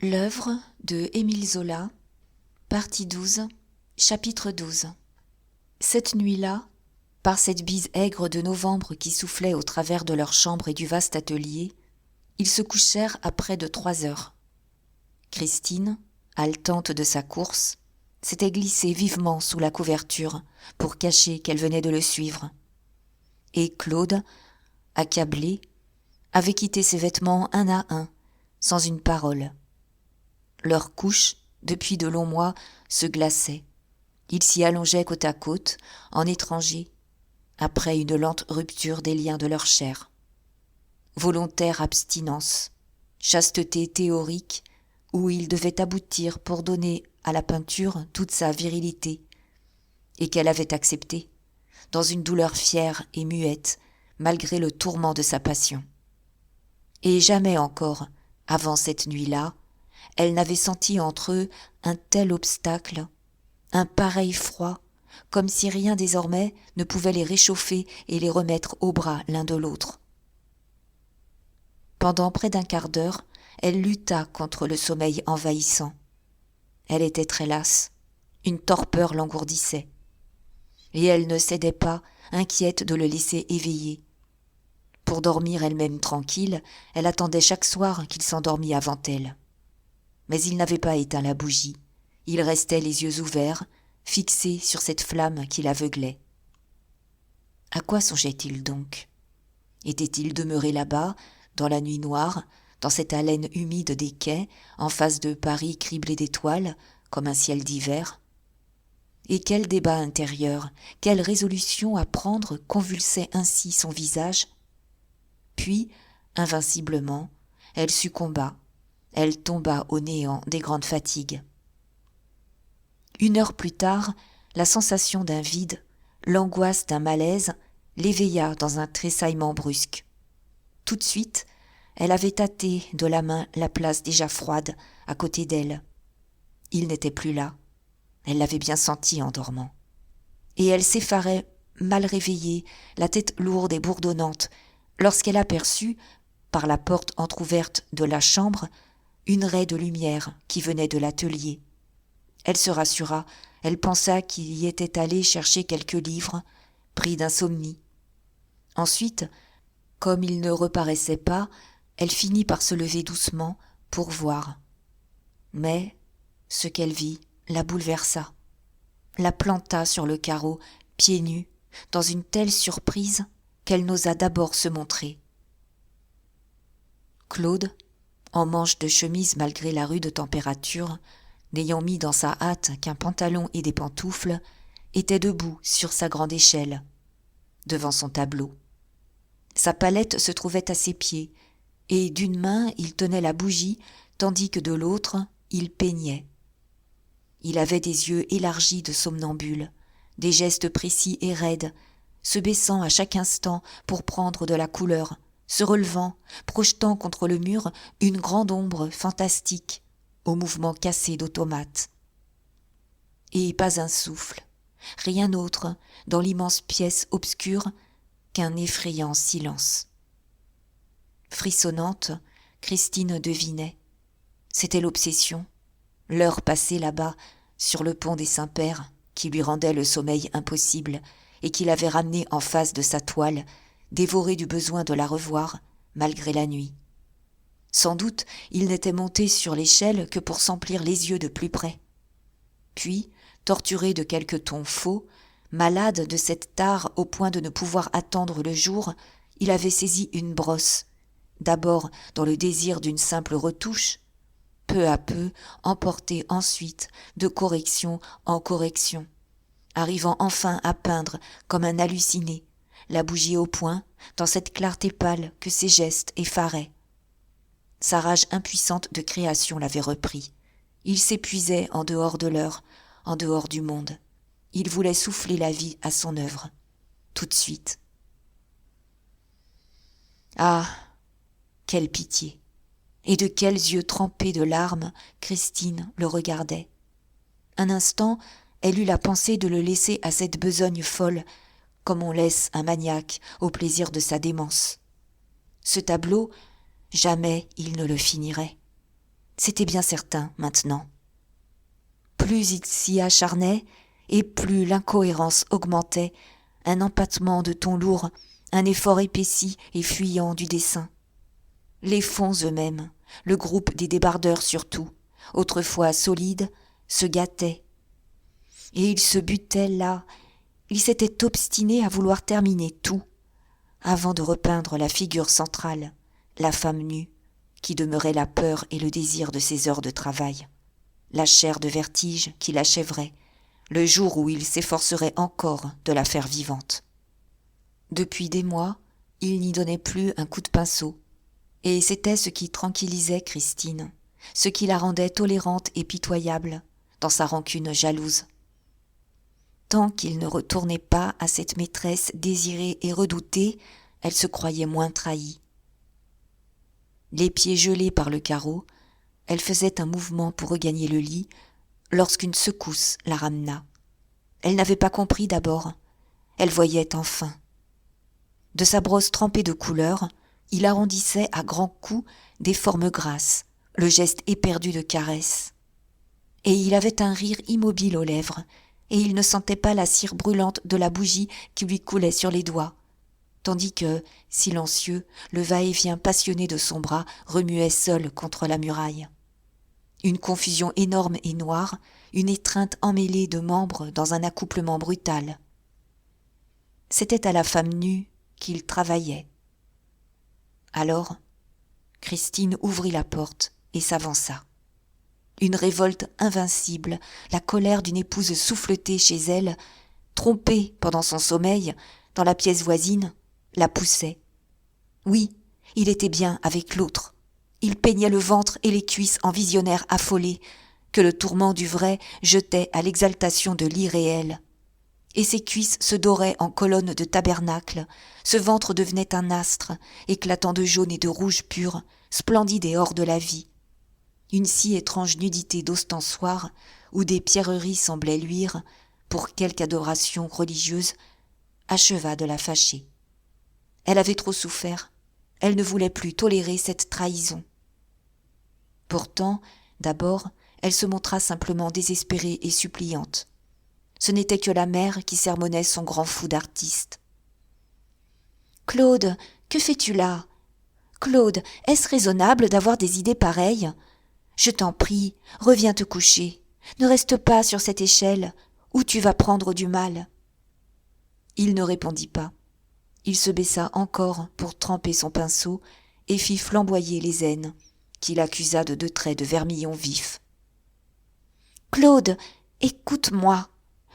L'œuvre de Émile Zola, partie 12, chapitre 12. Cette nuit-là, par cette bise aigre de novembre qui soufflait au travers de leur chambre et du vaste atelier, ils se couchèrent à près de 3 heures. Christine, haletante de sa course, s'était glissée vivement sous la couverture pour cacher qu'elle venait de le suivre. Et Claude, accablé, avait quitté ses vêtements un à un, sans une parole. Leur couche, depuis de longs mois, se glaçait. Ils s'y allongeaient côte à côte, en étrangers, après une lente rupture des liens de leur chair. Volontaire abstinence, chasteté théorique, où ils devaient aboutir pour donner à la peinture toute sa virilité, et qu'elle avait acceptée, dans une douleur fière et muette, malgré le tourment de sa passion. Et jamais encore, avant cette nuit-là, elle n'avait senti entre eux un tel obstacle, un pareil froid, comme si rien désormais ne pouvait les réchauffer et les remettre au bras l'un de l'autre. Pendant près d'un quart d'heure, elle lutta contre le sommeil envahissant. Elle était très lasse, une torpeur l'engourdissait. Et elle ne cédait pas, inquiète de le laisser éveiller. Pour dormir elle-même tranquille, elle attendait chaque soir qu'il s'endormît avant elle. Mais il n'avait pas éteint la bougie. Il restait les yeux ouverts, fixés sur cette flamme qui l'aveuglait. À quoi songeait-il donc ? Était-il demeuré là-bas, dans la nuit noire, dans cette haleine humide des quais, en face de Paris criblé d'étoiles, comme un ciel d'hiver ? Et quel débat intérieur, quelle résolution à prendre convulsait ainsi son visage ? Puis, invinciblement, elle succomba. Elle tomba au néant des grandes fatigues. 1 heure plus tard, la sensation d'un vide, l'angoisse d'un malaise, l'éveilla dans un tressaillement brusque. Tout de suite, elle avait tâté de la main la place déjà froide à côté d'elle. Il n'était plus là. Elle l'avait bien senti en dormant. Et elle s'effarait, mal réveillée, la tête lourde et bourdonnante, lorsqu'elle aperçut, par la porte entr'ouverte de la chambre, une raie de lumière qui venait de l'atelier. Elle se rassura, elle pensa qu'il y était allé chercher quelques livres, pris d'insomnie. Ensuite, comme il ne reparaissait pas, elle finit par se lever doucement pour voir. Mais ce qu'elle vit la bouleversa, la planta sur le carreau, pieds nus, dans une telle surprise qu'elle n'osa d'abord se montrer. Claude, en manche de chemise malgré la rude température, n'ayant mis dans sa hâte qu'un pantalon et des pantoufles, était debout sur sa grande échelle, devant son tableau. Sa palette se trouvait à ses pieds, et d'une main il tenait la bougie, tandis que de l'autre il peignait. Il avait des yeux élargis de somnambule, des gestes précis et raides, se baissant à chaque instant pour prendre de la couleur, se relevant, projetant contre le mur une grande ombre fantastique, au mouvement cassé d'automate. Et pas un souffle, rien autre, dans l'immense pièce obscure, qu'un effrayant silence. Frissonnante, Christine devinait. C'était l'obsession, l'heure passée là-bas, sur le pont des Saints-Pères, qui lui rendait le sommeil impossible et qui l'avait ramené en face de sa toile, dévoré du besoin de la revoir, malgré la nuit. Sans doute, il n'était monté sur l'échelle que pour s'emplir les yeux de plus près. Puis, torturé de quelques tons faux, malade de cette tare au point de ne pouvoir attendre le jour, il avait saisi une brosse, d'abord dans le désir d'une simple retouche, peu à peu emporté ensuite de correction en correction, arrivant enfin à peindre comme un halluciné, la bougie au poing, dans cette clarté pâle que ses gestes effaraient. Sa rage impuissante de création l'avait repris. Il s'épuisait en dehors de l'heure, en dehors du monde. Il voulait souffler la vie à son œuvre, tout de suite. Ah, quelle pitié! Et de quels yeux trempés de larmes Christine le regardait. Un instant, elle eut la pensée de le laisser à cette besogne folle, comme on laisse un maniaque au plaisir de sa démence. Ce tableau, jamais il ne le finirait. C'était bien certain maintenant. Plus il s'y acharnait, et plus l'incohérence augmentait, un empattement de tons lourds, un effort épaissi et fuyant du dessin. Les fonds eux-mêmes, le groupe des débardeurs surtout, autrefois solides, se gâtaient. Et ils se butaient là, ils s'étaient obstinés à vouloir terminer tout, avant de repeindre la figure centrale, la femme nue, qui demeurait la peur et le désir de ses heures de travail, la chair de vertige qui l'achèverait, le jour où il s'efforcerait encore de la faire vivante. Depuis des mois, il n'y donnait plus un coup de pinceau, et c'était ce qui tranquillisait Christine, ce qui la rendait tolérante et pitoyable dans sa rancune jalouse. Tant qu'il ne retournait pas à cette maîtresse désirée et redoutée, elle se croyait moins trahie. Les pieds gelés par le carreau, elle faisait un mouvement pour regagner le lit, lorsqu'une secousse la ramena. Elle n'avait pas compris d'abord, elle voyait enfin. De sa brosse trempée de couleur, il arrondissait à grands coups des formes grasses, le geste éperdu de caresse. Et il avait un rire immobile aux lèvres, et il ne sentait pas la cire brûlante de la bougie qui lui coulait sur les doigts, tandis que, silencieux, le va-et-vient passionné de son bras remuait seul contre la muraille. Une confusion énorme et noire, une étreinte emmêlée de membres dans un accouplement brutal. C'était à la femme nue qu'il travaillait. Alors, Christine ouvrit la porte et s'avança. Une révolte invincible, la colère d'une épouse souffletée chez elle, trompée pendant son sommeil, dans la pièce voisine, la poussait. Oui, il était bien avec l'autre. Il peignait le ventre et les cuisses en visionnaire affolé, que le tourment du vrai jetait à l'exaltation de l'irréel. Et ses cuisses se doraient en colonnes de tabernacle, ce ventre devenait un astre, éclatant de jaune et de rouge pur, splendide et hors de la vie. Une si étrange nudité d'ostensoir, où des pierreries semblaient luire, pour quelque adoration religieuse, acheva de la fâcher. Elle avait trop souffert, elle ne voulait plus tolérer cette trahison. Pourtant, d'abord, elle se montra simplement désespérée et suppliante. Ce n'était que la mère qui sermonnait son grand fou d'artiste. « Claude, que fais-tu là ? Claude, est-ce raisonnable d'avoir des idées pareilles ? Je t'en prie, reviens te coucher. Ne reste pas sur cette échelle, où tu vas prendre du mal. » Il ne répondit pas. Il se baissa encore pour tremper son pinceau et fit flamboyer les aines, qu'il accusa de 2 traits de vermillon vif. « Claude, écoute-moi.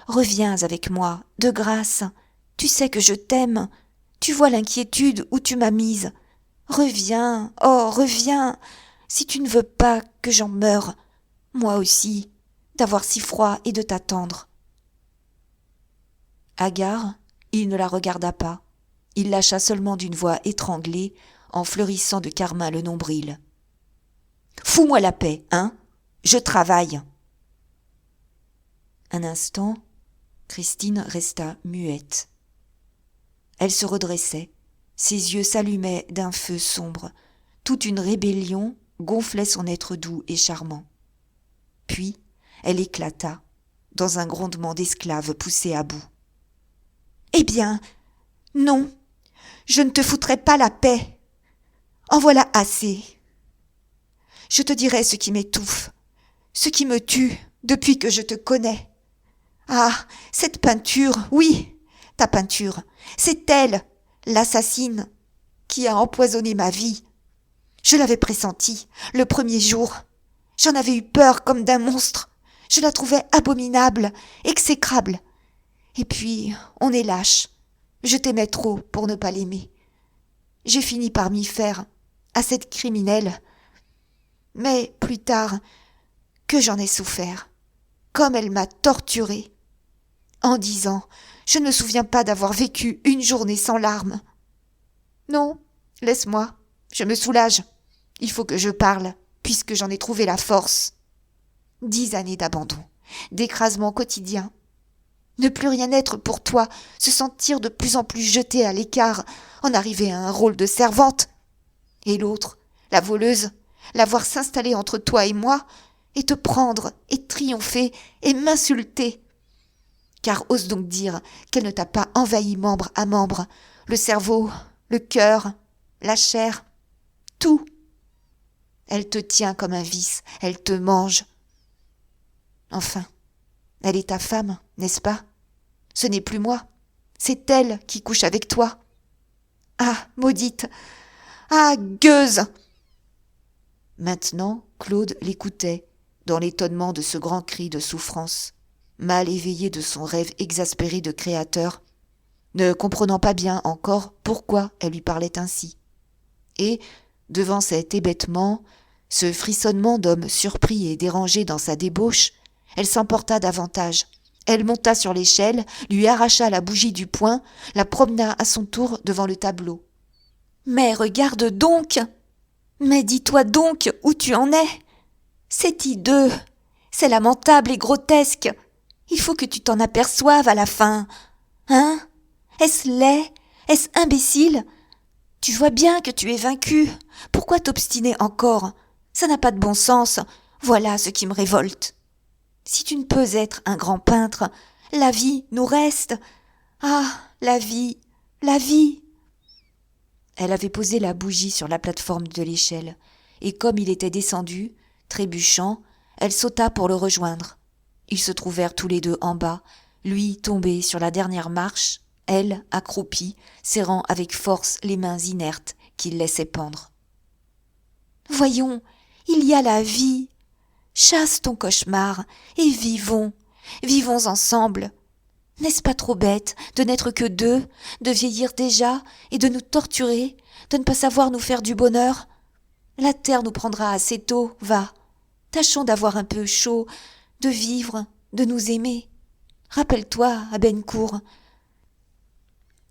Reviens avec moi, de grâce. Tu sais que je t'aime. Tu vois l'inquiétude où tu m'as mise. Reviens, oh, reviens. Si tu ne veux pas que j'en meure, moi aussi, d'avoir si froid et de t'attendre. » Hagard, il ne la regarda pas. Il lâcha seulement d'une voix étranglée, en fleurissant de carmin le nombril. « Fous-moi la paix, hein ? Je travaille !» Un instant, Christine resta muette. Elle se redressait, ses yeux s'allumaient d'un feu sombre, toute une rébellion gonflait son être doux et charmant. Puis, elle éclata, dans un grondement d'esclave poussé à bout. « Eh bien, non, je ne te foutrai pas la paix. En voilà assez. Je te dirai ce qui m'étouffe, ce qui me tue depuis que je te connais. Ah, cette peinture, oui, ta peinture, c'est elle, l'assassine, qui a empoisonné ma vie. Je l'avais pressenti, le premier jour. J'en avais eu peur comme d'un monstre. Je la trouvais abominable, exécrable. Et puis, on est lâche. Je t'aimais trop pour ne pas l'aimer. J'ai fini par m'y faire, à cette criminelle. Mais plus tard, que j'en ai souffert, comme elle m'a torturée. En 10 ans, je ne me souviens pas d'avoir vécu une journée sans larmes. Non, laisse-moi, je me soulage. Il faut que je parle, puisque j'en ai trouvé la force. 10 années d'abandon, d'écrasement quotidien. Ne plus rien être pour toi, se sentir de plus en plus jetée à l'écart, en arriver à un rôle de servante. Et l'autre, la voleuse, la voir s'installer entre toi et moi, et te prendre, et triompher, et m'insulter. Car ose donc dire qu'elle ne t'a pas envahi membre à membre, le cerveau, le cœur, la chair, tout. Elle te tient comme un vice, elle te mange. Enfin, elle est ta femme, n'est-ce pas? Ce n'est plus moi, c'est elle qui couche avec toi. Ah, maudite! Ah, gueuse! Maintenant, Claude l'écoutait, dans l'étonnement de ce grand cri de souffrance, mal éveillé de son rêve exaspéré de créateur, ne comprenant pas bien encore pourquoi elle lui parlait ainsi. Et, devant cet hébétement, ce frissonnement d'homme surpris et dérangé dans sa débauche, elle s'emporta davantage. Elle monta sur l'échelle, lui arracha la bougie du poing, la promena à son tour devant le tableau. « Mais regarde donc! Mais dis-toi donc où tu en es! C'est hideux! C'est lamentable et grotesque! Il faut que tu t'en aperçoives à la fin! Hein? Est-ce laid? Est-ce imbécile? Tu vois bien que tu es vaincu. Pourquoi t'obstiner encore? Ça n'a pas de bon sens. Voilà ce qui me révolte. Si tu ne peux être un grand peintre, la vie nous reste. Ah, la vie, la vie. Elle avait posé la bougie sur la plate-forme de l'échelle, et comme il était descendu, trébuchant, elle sauta pour le rejoindre. Ils se trouvèrent tous les deux en bas, lui tombé sur la dernière marche, elle accroupie, serrant avec force les mains inertes qu'il laissait pendre. « Voyons, il y a la vie. Chasse ton cauchemar et vivons, vivons ensemble. N'est-ce pas trop bête de n'être que deux, de vieillir déjà et de nous torturer, de ne pas savoir nous faire du bonheur? La terre nous prendra assez tôt, va. Tâchons d'avoir un peu chaud, de vivre, de nous aimer. Rappelle-toi, à Bencourt.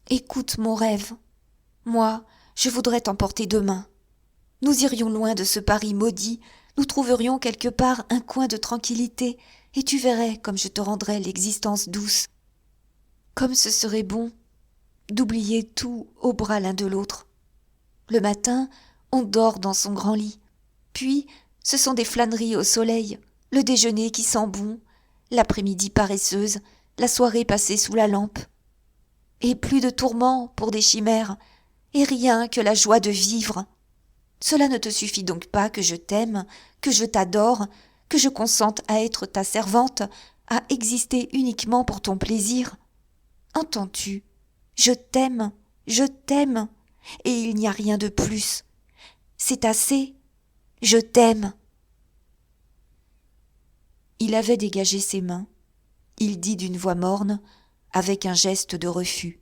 Écoute mon rêve. Moi, je voudrais t'emporter demain. Nous irions loin de ce Paris maudit, nous trouverions quelque part un coin de tranquillité, et tu verrais comme je te rendrais l'existence douce. Comme ce serait bon d'oublier tout au bras l'un de l'autre. Le matin, on dort dans son grand lit. Puis, ce sont des flâneries au soleil, le déjeuner qui sent bon, l'après-midi paresseuse, la soirée passée sous la lampe. Et plus de tourments pour des chimères, et rien que la joie de vivre. Cela ne te suffit donc pas que je t'aime, que je t'adore, que je consente à être ta servante, à exister uniquement pour ton plaisir. Entends-tu? Je t'aime, et il n'y a rien de plus. C'est assez, je t'aime. Il avait dégagé ses mains. Il dit d'une voix morne, avec un geste de refus.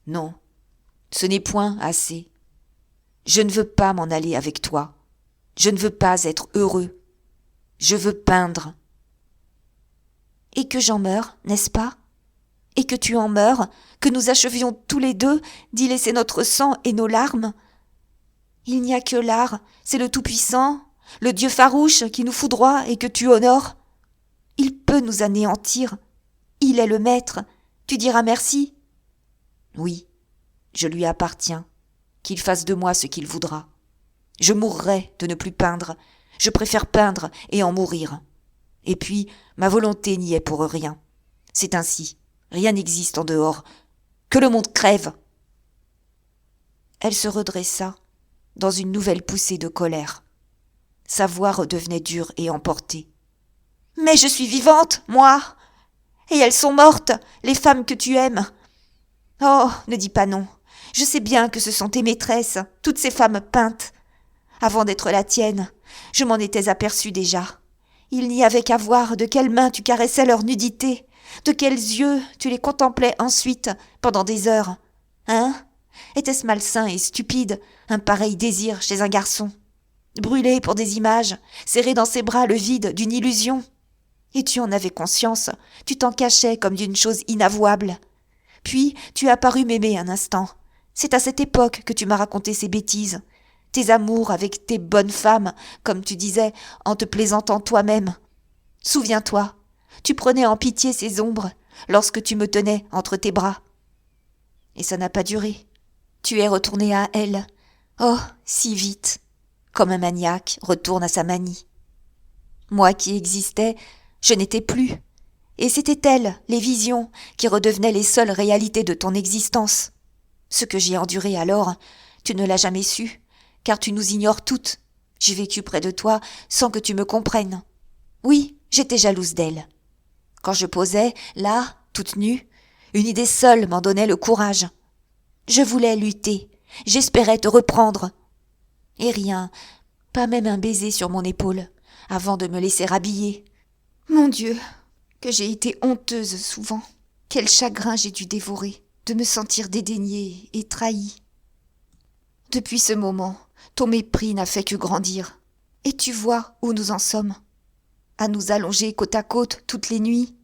Non, ce n'est point assez. Je ne veux pas m'en aller avec toi. Je ne veux pas être heureux. Je veux peindre. Et que j'en meure, n'est-ce pas? Et que tu en meures, que nous achevions tous les deux d'y laisser notre sang et nos larmes? Il n'y a que l'art, c'est le Tout-Puissant, le Dieu farouche qui nous foudroie et que tu honores. Il peut nous anéantir. Il est le maître. Tu diras merci? Oui, je lui appartiens. Qu'il fasse de moi ce qu'il voudra. Je mourrai de ne plus peindre. Je préfère peindre et en mourir. Et puis, ma volonté n'y est pour rien. C'est ainsi. Rien n'existe en dehors. Que le monde crève. Elle se redressa, dans une nouvelle poussée de colère. Sa voix redevenait dure et emportée. Mais je suis vivante, moi! Et elles sont mortes, les femmes que tu aimes. Oh, ne dis pas non. Je sais bien que ce sont tes maîtresses, toutes ces femmes peintes. Avant d'être la tienne, je m'en étais aperçue déjà. Il n'y avait qu'à voir de quelles mains tu caressais leur nudité, de quels yeux tu les contemplais ensuite pendant des heures. Hein? Était-ce malsain et stupide, un pareil désir chez un garçon? Brûlé pour des images, serrer dans ses bras le vide d'une illusion. Et tu en avais conscience, tu t'en cachais comme d'une chose inavouable. Puis tu as paru m'aimer un instant. C'est à cette époque que tu m'as raconté ces bêtises. Tes amours avec tes bonnes femmes, comme tu disais, en te plaisantant toi-même. Souviens-toi, tu prenais en pitié ces ombres lorsque tu me tenais entre tes bras. Et ça n'a pas duré. Tu es retourné à elle. Oh, si vite. comme un maniaque retourne à sa manie. Moi qui existais, je n'étais plus, et c'était elles, les visions, qui redevenaient les seules réalités de ton existence. Ce que j'ai enduré alors, tu ne l'as jamais su, car tu nous ignores toutes. J'ai vécu près de toi sans que tu me comprennes. Oui, j'étais jalouse d'elle. Quand je posais, là, toute nue, une idée seule m'en donnait le courage. Je voulais lutter, j'espérais te reprendre. Et rien, pas même un baiser sur mon épaule, avant de me laisser habiller. Mon Dieu, que j'ai été honteuse souvent. Quel chagrin j'ai dû dévorer, de me sentir dédaignée et trahie. Depuis ce moment, ton mépris n'a fait que grandir. Et tu vois où nous en sommes. À nous allonger côte à côte toutes les nuits,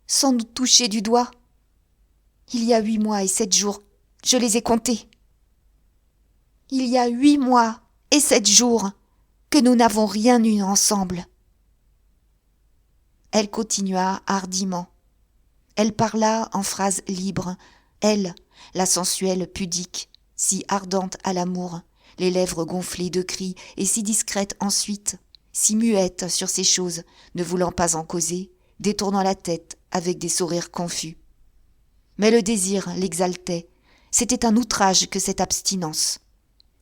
sans nous toucher du doigt. Il y a 8 mois et 7 jours, je les ai comptés. Il y a 8 mois et 7 jours que nous n'avons rien eu ensemble. Elle continua hardiment. Elle parla en phrases libres, elle, la sensuelle pudique, si ardente à l'amour, les lèvres gonflées de cris et si discrète ensuite, si muette sur ces choses, ne voulant pas en causer, détournant la tête avec des sourires confus. Mais le désir l'exaltait, c'était un outrage que cette abstinence.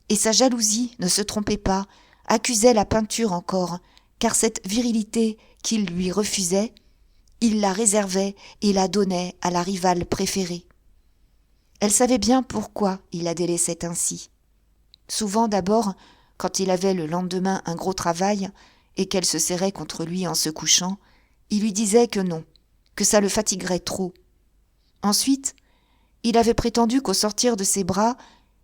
Et sa jalousie, ne se trompait pas, accusait la peinture encore, car cette virilité qu'il lui refusait, il la réservait et la donnait à la rivale préférée. Elle savait bien pourquoi il la délaissait ainsi. Souvent d'abord, quand il avait le lendemain un gros travail et qu'elle se serrait contre lui en se couchant, il lui disait que non, que ça le fatiguerait trop. Ensuite, il avait prétendu qu'au sortir de ses bras,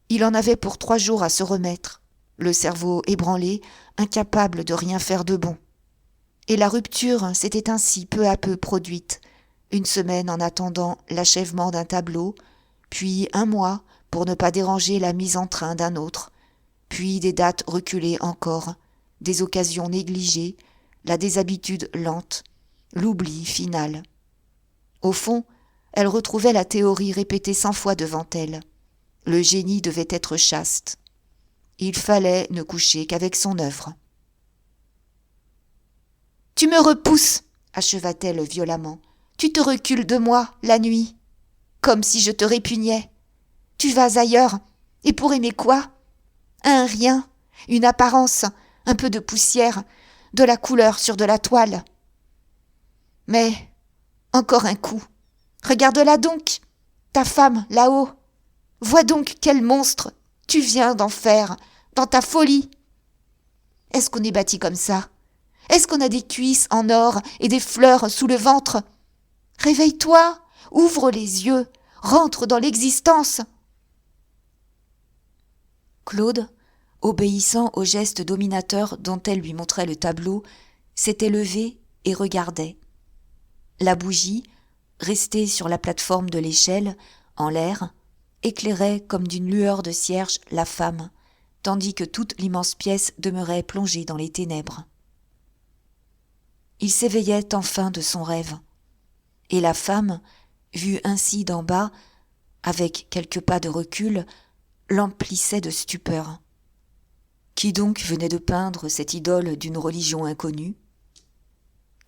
il en avait pour 3 jours à se remettre, le cerveau ébranlé, incapable de rien faire de bon. Et la rupture s'était ainsi peu à peu produite, 1 semaine en attendant l'achèvement d'un tableau, puis 1 mois pour ne pas déranger la mise en train d'un autre, puis des dates reculées encore, des occasions négligées, la déshabitude lente, l'oubli final. Au fond, elle retrouvait la théorie répétée 100 fois devant elle. Le génie devait être chaste. Il fallait ne coucher qu'avec son œuvre. « Tu me repousses !» acheva-t-elle violemment. « Tu te recules de moi, la nuit, comme si je te répugnais. Tu vas ailleurs, et pour aimer quoi ? Un rien, une apparence, un peu de poussière, de la couleur sur de la toile. Mais, encore un coup. Regarde-la donc, ta femme, là-haut. Vois donc quel monstre tu viens d'en faire, dans ta folie. Est-ce qu'on est bâti comme ça ? Est-ce qu'on a des cuisses en or et des fleurs sous le ventre ? Réveille-toi, ouvre les yeux, rentre dans l'existence. » Claude, obéissant au geste dominateur dont elle lui montrait le tableau, s'était levé et regardait. La bougie, restée sur la plateforme de l'échelle, en l'air, éclairait comme d'une lueur de cierge la femme, tandis que toute l'immense pièce demeurait plongée dans les ténèbres. Il s'éveillait enfin de son rêve, et la femme, vue ainsi d'en bas, avec quelques pas de recul, l'emplissait de stupeur. Qui donc venait de peindre cette idole d'une religion inconnue ?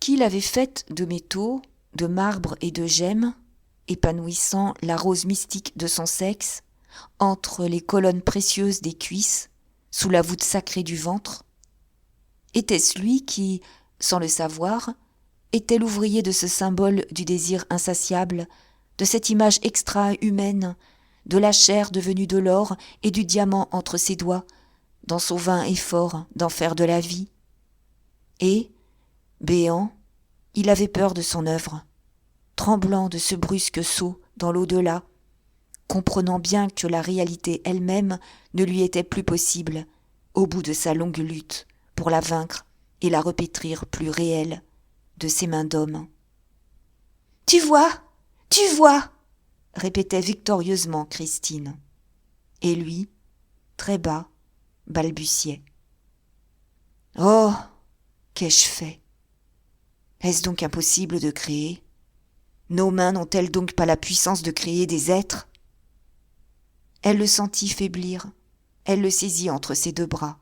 Qui l'avait faite de métaux, de marbre et de gemmes, épanouissant la rose mystique de son sexe, entre les colonnes précieuses des cuisses, sous la voûte sacrée du ventre ? Était-ce lui qui, sans le savoir, était l'ouvrier de ce symbole du désir insatiable, de cette image extra-humaine, de la chair devenue de l'or et du diamant entre ses doigts, dans son vain effort d'en faire de la vie ? Et, béant, il avait peur de son œuvre, tremblant de ce brusque saut dans l'au-delà, comprenant bien que la réalité elle-même ne lui était plus possible, au bout de sa longue lutte, pour la vaincre et la repétrir plus réelle de ses mains d'homme. « Tu vois, répétait victorieusement Christine. Et lui, très bas, balbutiait. « Oh, qu'ai-je fait ? Est-ce donc impossible de créer ? Nos mains n'ont-elles donc pas la puissance de créer des êtres ? » Elle le sentit faiblir, elle le saisit entre ses 2 bras.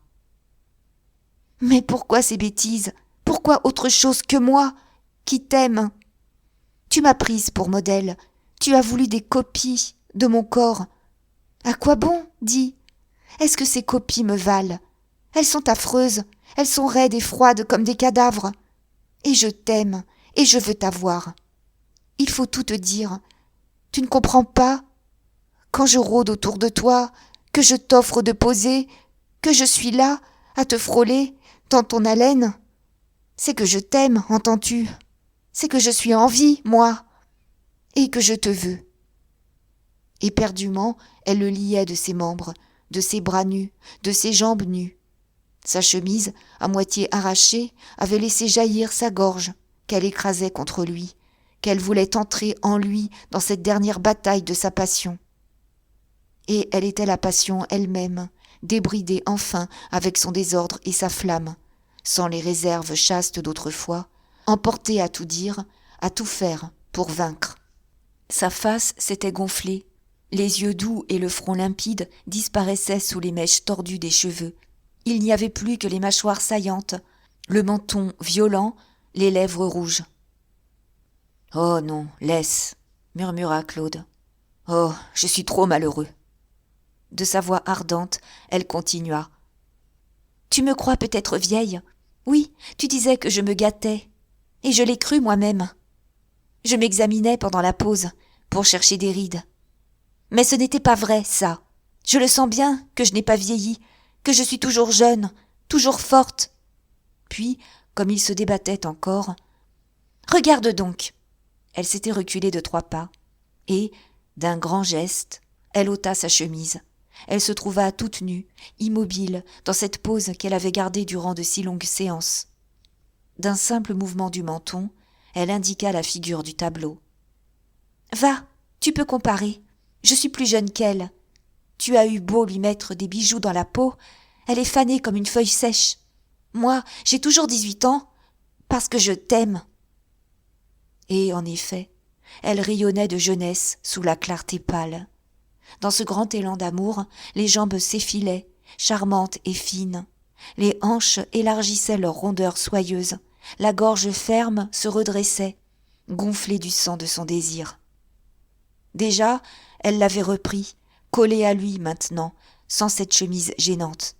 Mais pourquoi ces bêtises? Pourquoi autre chose que moi, qui t'aime? Tu m'as prise pour modèle. Tu as voulu des copies de mon corps. À quoi bon, dis? Est-ce que ces copies me valent? Elles sont affreuses, elles sont raides et froides comme des cadavres. Et je t'aime, et je veux t'avoir. Il faut tout te dire. Tu ne comprends pas? Quand je rôde autour de toi, que je t'offre de poser, que je suis là, à te frôler, dans ton haleine, c'est que je t'aime, entends-tu? C'est que je suis en vie, moi, et que je te veux. Éperdument, elle le liait de ses membres, de ses bras nus, de ses jambes nues. Sa chemise, à moitié arrachée, avait laissé jaillir sa gorge, qu'elle écrasait contre lui, qu'elle voulait entrer en lui dans cette dernière bataille de sa passion. Et elle était la passion elle-même, débridée enfin avec son désordre et sa flamme, sans les réserves chastes d'autrefois, emportée à tout dire, à tout faire pour vaincre. Sa face s'était gonflée, les yeux doux et le front limpide disparaissaient sous les mèches tordues des cheveux. Il n'y avait plus que les mâchoires saillantes, le menton violent, les lèvres rouges. « Oh non, laisse, » murmura Claude. « Oh, je suis trop malheureux. » De sa voix ardente, elle continua. « Tu me crois peut-être vieille? Oui, tu disais que je me gâtais. Et je l'ai cru moi-même. Je m'examinais pendant la pause, pour chercher des rides. Mais ce n'était pas vrai, ça. Je le sens bien que je n'ai pas vieilli, que je suis toujours jeune, toujours forte. » Puis, comme il se débattait encore, « Regarde donc !» Elle s'était reculée de 3 pas, et, d'un grand geste, elle ôta sa chemise. Elle se trouva toute nue, immobile, dans cette pose qu'elle avait gardée durant de si longues séances. D'un simple mouvement du menton, elle indiqua la figure du tableau. « Va, tu peux comparer. Je suis plus jeune qu'elle. Tu as eu beau lui mettre des bijoux dans la peau, elle est fanée comme une feuille sèche. Moi, j'ai toujours 18 ans, parce que je t'aime. » Et en effet, elle rayonnait de jeunesse sous la clarté pâle. Dans ce grand élan d'amour, les jambes s'effilaient, charmantes et fines. Les hanches élargissaient leur rondeur soyeuse. La gorge ferme se redressait, gonflée du sang de son désir. Déjà, elle l'avait repris, collé à lui maintenant, sans cette chemise gênante.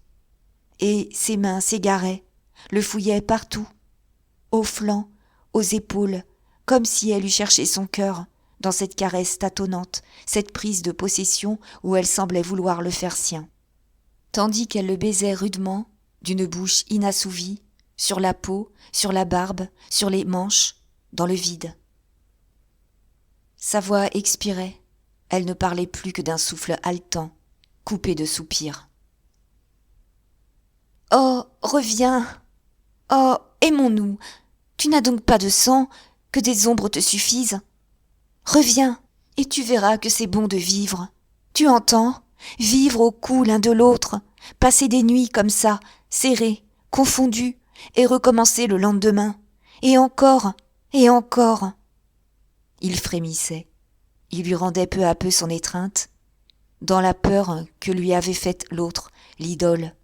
Et ses mains s'égaraient, le fouillaient partout, aux flancs, aux épaules, comme si elle eût cherché son cœur, dans cette caresse tâtonnante, cette prise de possession où elle semblait vouloir le faire sien. Tandis qu'elle le baisait rudement, d'une bouche inassouvie, sur la peau, sur la barbe, sur les manches, dans le vide. Sa voix expirait, elle ne parlait plus que d'un souffle haletant, coupé de soupirs. « Oh, reviens! Oh, aimons-nous! Tu n'as donc pas de sang, que des ombres te suffisent? Reviens, et tu verras que c'est bon de vivre. Tu entends? Vivre au cou l'un de l'autre, passer des nuits comme ça, serrés, confondus, et recommencer le lendemain. Et encore, et encore. » Il frémissait. Il lui rendait peu à peu son étreinte, dans la peur que lui avait faite l'autre, l'idole.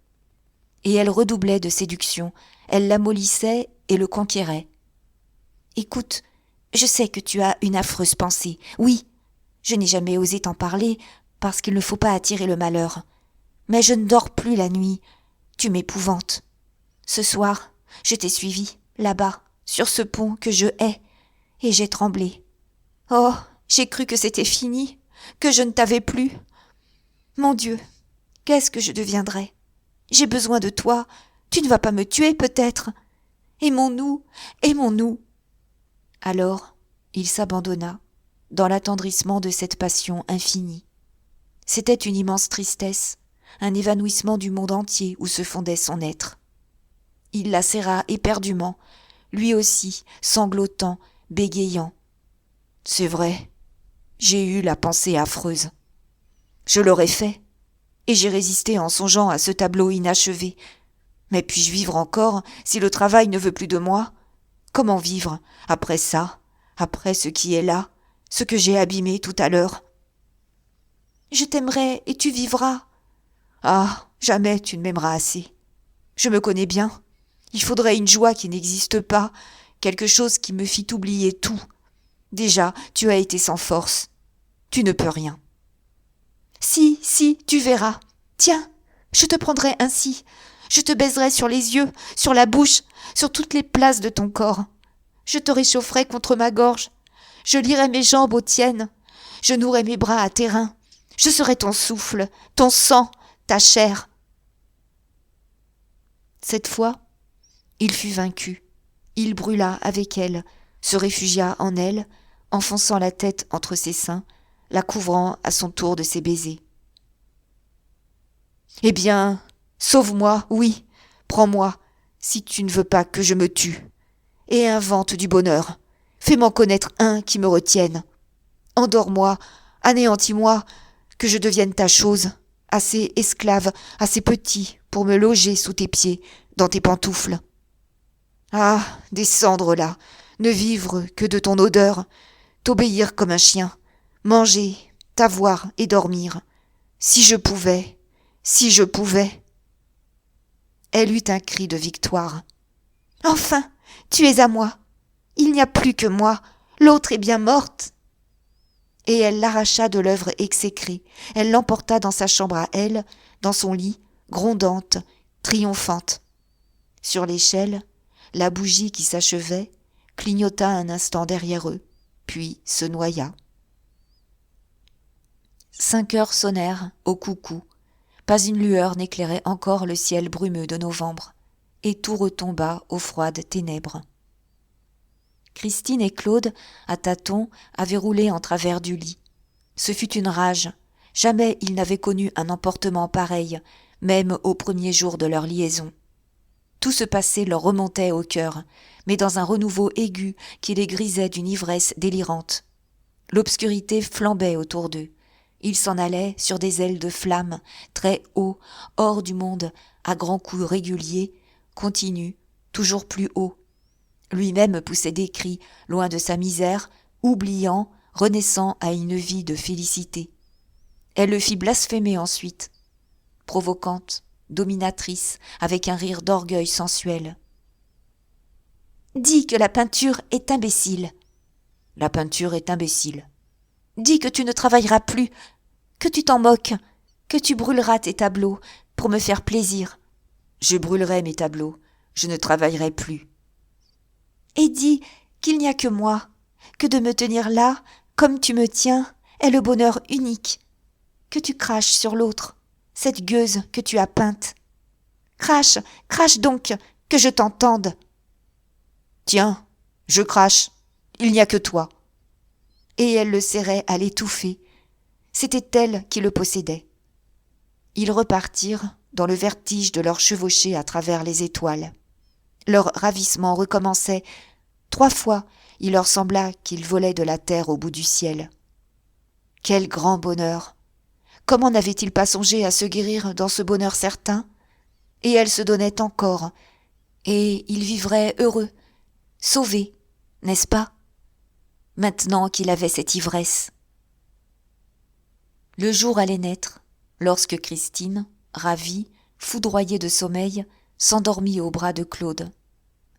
Et elle redoublait de séduction, elle l'amollissait et le conquérait. « Écoute, je sais que tu as une affreuse pensée, oui, je n'ai jamais osé t'en parler, parce qu'il ne faut pas attirer le malheur. Mais je ne dors plus la nuit, tu m'épouvantes. Ce soir, je t'ai suivi, là-bas, sur ce pont que je hais, et j'ai tremblé. Oh, j'ai cru que c'était fini, que je ne t'avais plus. Mon Dieu, qu'est-ce que je deviendrais? J'ai besoin de toi, tu ne vas pas me tuer peut-être. Aimons-nous, aimons-nous. » Alors, il s'abandonna, dans l'attendrissement de cette passion infinie. C'était une immense tristesse, un évanouissement du monde entier où se fondait son être. Il la serra éperdument, lui aussi, sanglotant, bégayant. « C'est vrai, j'ai eu la pensée affreuse. Je l'aurais fait, et j'ai résisté en songeant à ce tableau inachevé. Mais puis-je vivre encore si le travail ne veut plus de moi? Comment vivre après ça, après ce qui est là, ce que j'ai abîmé tout à l'heure? »« Je t'aimerai et tu vivras. » « Ah, jamais tu ne m'aimeras assez. Je me connais bien. Il faudrait une joie qui n'existe pas, quelque chose qui me fit oublier tout. Déjà, tu as été sans force. Tu ne peux rien. Si, tu verras. Tiens, je te prendrai ainsi. Je te baiserai sur les yeux, sur la bouche, sur toutes les places de ton corps. Je te réchaufferai contre ma gorge. Je lierai mes jambes aux tiennes. Je nouerai mes bras à tes reins. Je serai ton souffle, ton sang, ta chair. Cette fois, il fut vaincu. Il brûla avec elle, se réfugia en elle, enfonçant la tête entre ses seins, la couvrant à son tour de ses baisers. « Eh bien, sauve-moi, oui, prends-moi, si tu ne veux pas que je me tue, et invente du bonheur. Fais-m'en connaître un qui me retienne. Endors-moi, anéantis-moi, que je devienne ta chose, assez esclave, assez petit pour me loger sous tes pieds, dans tes pantoufles. Ah, descendre là, ne vivre que de ton odeur, t'obéir comme un chien, manger, t'avoir et dormir. Si je pouvais, si je pouvais. » Elle eut un cri de victoire. « Enfin, tu es à moi. Il n'y a plus que moi. L'autre est bien morte. » Et elle l'arracha de l'œuvre exécrée. Elle l'emporta dans sa chambre à elle, dans son lit, grondante, triomphante. Sur l'échelle, la bougie qui s'achevait clignota un instant derrière eux, puis se noya. 5 heures sonnèrent au coucou. Pas une lueur n'éclairait encore le ciel brumeux de novembre, et tout retomba aux froides ténèbres. Christine et Claude, à tâtons, avaient roulé en travers du lit. Ce fut une rage. Jamais ils n'avaient connu un emportement pareil, même aux premiers jours de leur liaison. Tout ce passé leur remontait au cœur, mais dans un renouveau aigu qui les grisait d'une ivresse délirante. L'obscurité flambait autour d'eux. Ils s'en allaient sur des ailes de flamme, très haut, hors du monde, à grands coups réguliers, continus, toujours plus haut. Lui-même poussait des cris, loin de sa misère, oubliant, renaissant à une vie de félicité. Elle le fit blasphémer ensuite, provocante, dominatrice, avec un rire d'orgueil sensuel. « Dis que la peinture est imbécile. »« La peinture est imbécile. »« Dis que tu ne travailleras plus, que tu t'en moques, que tu brûleras tes tableaux pour me faire plaisir. »« Je brûlerai mes tableaux, je ne travaillerai plus. »« Et dis qu'il n'y a que moi, que de me tenir là, comme tu me tiens, est le bonheur unique, que tu craches sur l'autre, cette gueuse que tu as peinte. Crache, crache donc, que je t'entende. »« Tiens, je crache, il n'y a que toi. » Et elle le serrait à l'étouffer. C'était elle qui le possédait. Ils repartirent dans le vertige de leur chevauchée à travers les étoiles. Leur ravissement recommençait. 3 fois, il leur sembla qu'ils volaient de la terre au bout du ciel. Quel grand bonheur! Comment n'avaient-ils pas songé à se guérir dans ce bonheur certain? Et elle se donnait encore, et ils vivraient heureux, sauvés, n'est-ce pas? Maintenant qu'il avait cette ivresse. Le jour allait naître, lorsque Christine, ravie, foudroyée de sommeil, s'endormit au bras de Claude.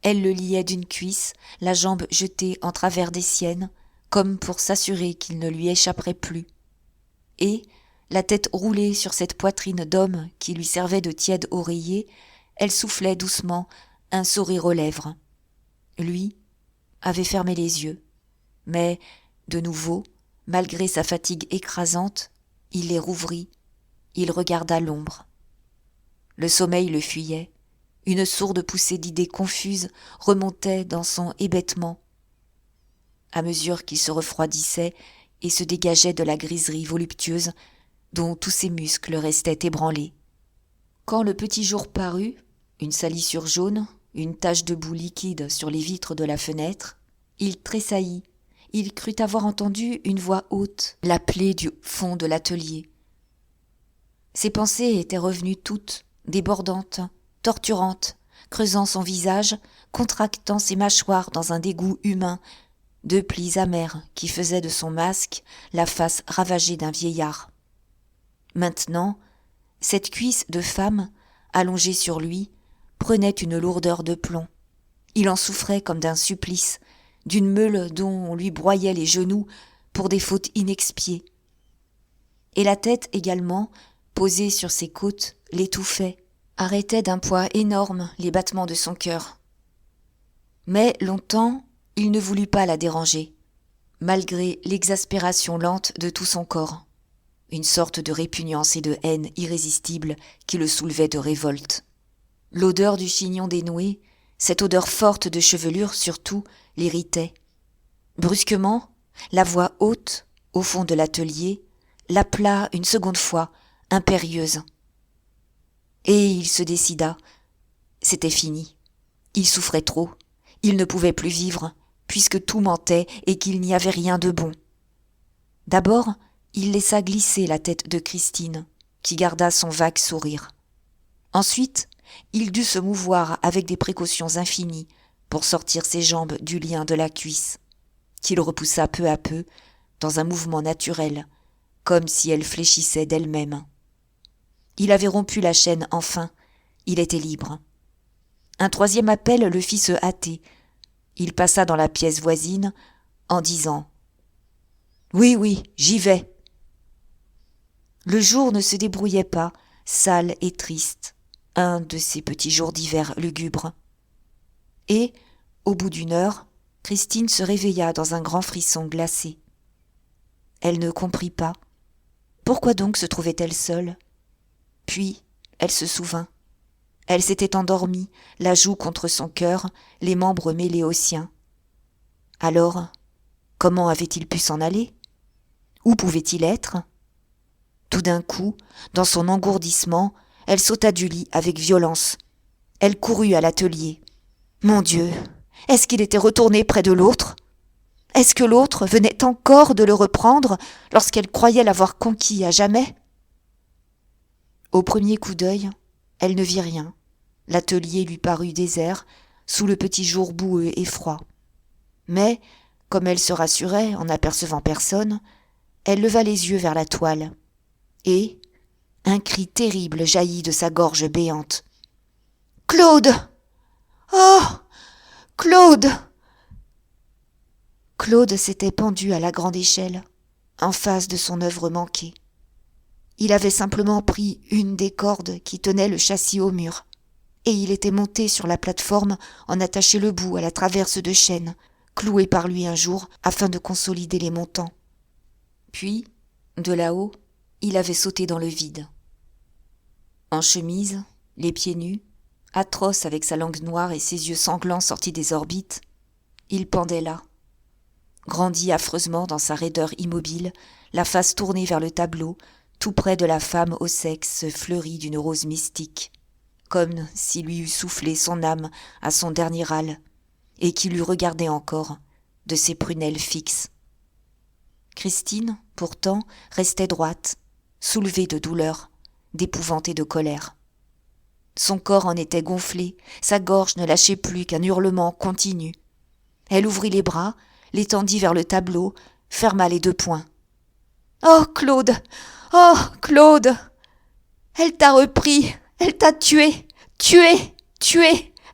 Elle le liait d'une cuisse, la jambe jetée en travers des siennes, comme pour s'assurer qu'il ne lui échapperait plus. Et, la tête roulée sur cette poitrine d'homme qui lui servait de tiède oreiller, elle soufflait doucement, un sourire aux lèvres. Lui avait fermé les yeux, mais, de nouveau, malgré sa fatigue écrasante, il les rouvrit, il regarda l'ombre. Le sommeil le fuyait, une sourde poussée d'idées confuses remontait dans son hébétement. À mesure qu'il se refroidissait et se dégageait de la griserie voluptueuse dont tous ses muscles restaient ébranlés. Quand le petit jour parut, une salissure jaune, une tache de boue liquide sur les vitres de la fenêtre, il tressaillit. Il crut avoir entendu une voix haute l'appeler du fond de l'atelier. Ses pensées étaient revenues toutes, débordantes, torturantes, creusant son visage, contractant ses mâchoires dans un dégoût humain, 2 plis amers qui faisaient de son masque la face ravagée d'un vieillard. Maintenant, cette cuisse de femme, allongée sur lui, prenait une lourdeur de plomb. Il en souffrait comme d'un supplice, d'une meule dont on lui broyait les genoux pour des fautes inexpiées. Et la tête également, posée sur ses côtes, l'étouffait, arrêtait d'un poids énorme les battements de son cœur. Mais longtemps, il ne voulut pas la déranger, malgré l'exaspération lente de tout son corps, une sorte de répugnance et de haine irrésistible qui le soulevait de révolte. L'odeur du chignon dénoué, cette odeur forte de chevelure surtout, l'irritait. Brusquement, la voix haute, au fond de l'atelier, l'appela une seconde fois, impérieuse. Et il se décida. C'était fini. Il souffrait trop. Il ne pouvait plus vivre, puisque tout mentait et qu'il n'y avait rien de bon. D'abord, il laissa glisser la tête de Christine, qui garda son vague sourire. Ensuite, il dut se mouvoir avec des précautions infinies pour sortir ses jambes du lien de la cuisse, qu'il repoussa peu à peu, dans un mouvement naturel, comme si elle fléchissait d'elle-même. Il avait rompu la chaîne enfin, il était libre. Un troisième appel le fit se hâter. Il passa dans la pièce voisine en disant « Oui, oui, j'y vais ». Le jour ne se débrouillait pas, sale et triste, un de ces petits jours d'hiver lugubres. Et, au bout d'une heure, Christine se réveilla dans un grand frisson glacé. Elle ne comprit pas. Pourquoi donc se trouvait-elle seule ? Puis, elle se souvint. Elle s'était endormie, la joue contre son cœur, les membres mêlés aux siens. Alors, comment avait-il pu s'en aller ? Où pouvait-il être ? Tout d'un coup, dans son engourdissement, elle sauta du lit avec violence. Elle courut à l'atelier. Mon Dieu, est-ce qu'il était retourné près de l'autre ? Est-ce que l'autre venait encore de le reprendre lorsqu'elle croyait l'avoir conquis à jamais ? Au premier coup d'œil, elle ne vit rien. L'atelier lui parut désert, sous le petit jour boueux et froid. Mais, comme elle se rassurait en n'apercevant personne, elle leva les yeux vers la toile. Et un cri terrible jaillit de sa gorge béante. « Claude ! Oh ! Claude !» Claude s'était pendu à la grande échelle, en face de son œuvre manquée. Il avait simplement pris une des cordes qui tenaient le châssis au mur, et il était monté sur la plateforme en attaché le bout à la traverse de chêne, clouée par lui un jour afin de consolider les montants. Puis, de là-haut, il avait sauté dans le vide. En chemise, les pieds nus, atroce avec sa langue noire et ses yeux sanglants sortis des orbites, il pendait là. Grandi affreusement dans sa raideur immobile, la face tournée vers le tableau, tout près de la femme au sexe fleuri d'une rose mystique, comme s'il lui eût soufflé son âme à son dernier râle, et qu'il eût regardé encore de ses prunelles fixes. Christine, pourtant, restait droite, soulevée de douleur, d'épouvante et de colère. Son corps en était gonflé, sa gorge ne lâchait plus qu'un hurlement continu. Elle ouvrit les bras, l'étendit vers le tableau, ferma les deux poings. « Oh, Claude ! Oh, Claude ! Elle t'a repris, elle t'a tué,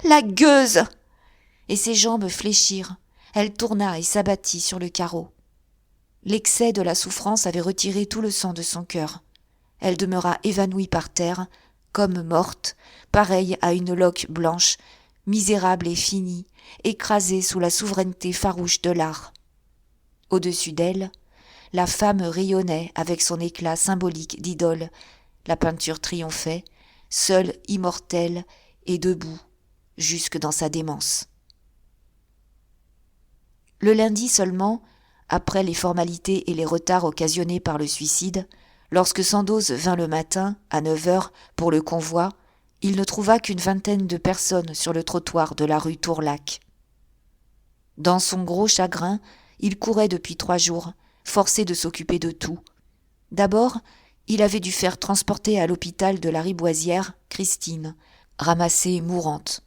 la gueuse !» Et ses jambes fléchirent, elle tourna et s'abattit sur le carreau. L'excès de la souffrance avait retiré tout le sang de son cœur. Elle demeura évanouie par terre, comme morte, pareille à une loque blanche, misérable et finie, écrasée sous la souveraineté farouche de l'art. Au-dessus d'elle, la femme rayonnait avec son éclat symbolique d'idole. La peinture triomphait, seule, immortelle et debout, jusque dans sa démence. Le lundi seulement, après les formalités et les retards occasionnés par le suicide, lorsque Sandoz vint le matin, à 9h, pour le convoi, il ne trouva qu'une vingtaine de personnes sur le trottoir de la rue Tourlaque. Dans son gros chagrin, il courait depuis 3 jours, forcé de s'occuper de tout. D'abord, il avait dû faire transporter à l'hôpital de la Riboisière Christine, ramassée mourante.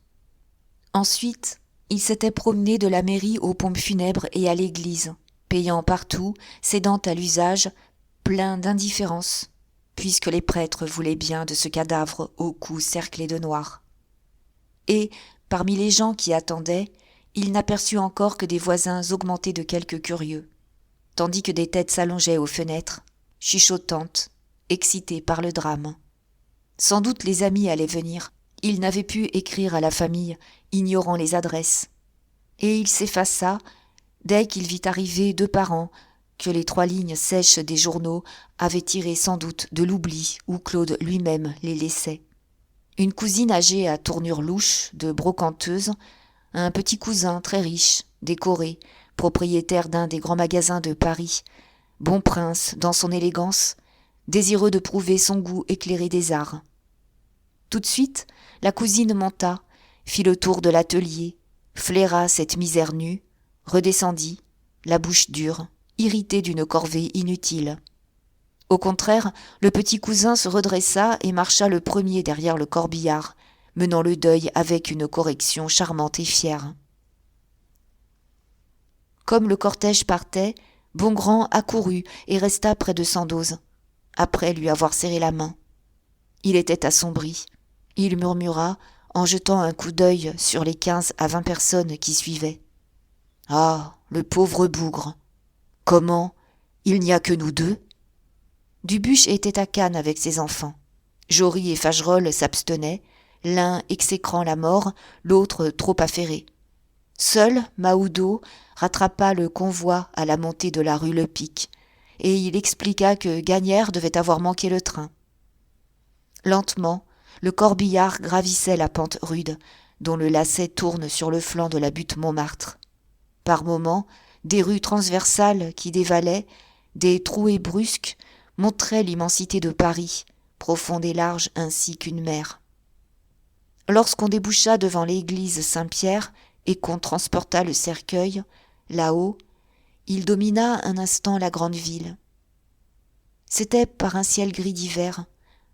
Ensuite, il s'était promené de la mairie aux pompes funèbres et à l'église, payant partout, cédant à l'usage, plein d'indifférence, puisque les prêtres voulaient bien de ce cadavre au cou cerclé de noir. et, parmi les gens qui attendaient, il n'aperçut encore que des voisins augmentés de quelques curieux, tandis que des têtes s'allongeaient aux fenêtres, chuchotantes, excitées par le drame. Sans doute les amis allaient venir. Il n'avait pu écrire à la famille, ignorant les adresses. Et il s'effaça dès qu'il vit arriver 2 parents que les 3 lignes sèches des journaux avaient tirés sans doute de l'oubli où Claude lui-même les laissait. Une cousine âgée à tournure louche, de brocanteuse, un petit cousin très riche, décoré, propriétaire d'un des grands magasins de Paris, bon prince dans son élégance, désireux de prouver son goût éclairé des arts. Tout de suite, la cousine monta, fit le tour de l'atelier, flaira cette misère nue, redescendit, la bouche dure, irritée d'une corvée inutile. Au contraire, le petit cousin se redressa et marcha le premier derrière le corbillard, menant le deuil avec une correction charmante et fière. Comme le cortège partait, Bongrand accourut et resta près de Sandoz, après lui avoir serré la main. Il était assombri. Il murmura, en jetant un coup d'œil sur les 15 à 20 personnes qui suivaient. « Ah, le pauvre bougre ! Comment ? Il n'y a que nous 2 ?» Dubuche était à Cannes avec ses enfants. Jory et Fagerolles s'abstenaient, l'un exécrant la mort, l'autre trop affairé. Seul Mahoudeau rattrapa le convoi à la montée de la rue Lepic, et il expliqua que Gagnière devait avoir manqué le train. Lentement, le corbillard gravissait la pente rude, dont le lacet tourne sur le flanc de la butte Montmartre. Par moments, des rues transversales qui dévalaient, des trouées brusques, montraient l'immensité de Paris, profonde et large ainsi qu'une mer. Lorsqu'on déboucha devant l'église Saint-Pierre et qu'on transporta le cercueil, là-haut, il domina un instant la grande ville. C'était par un ciel gris d'hiver.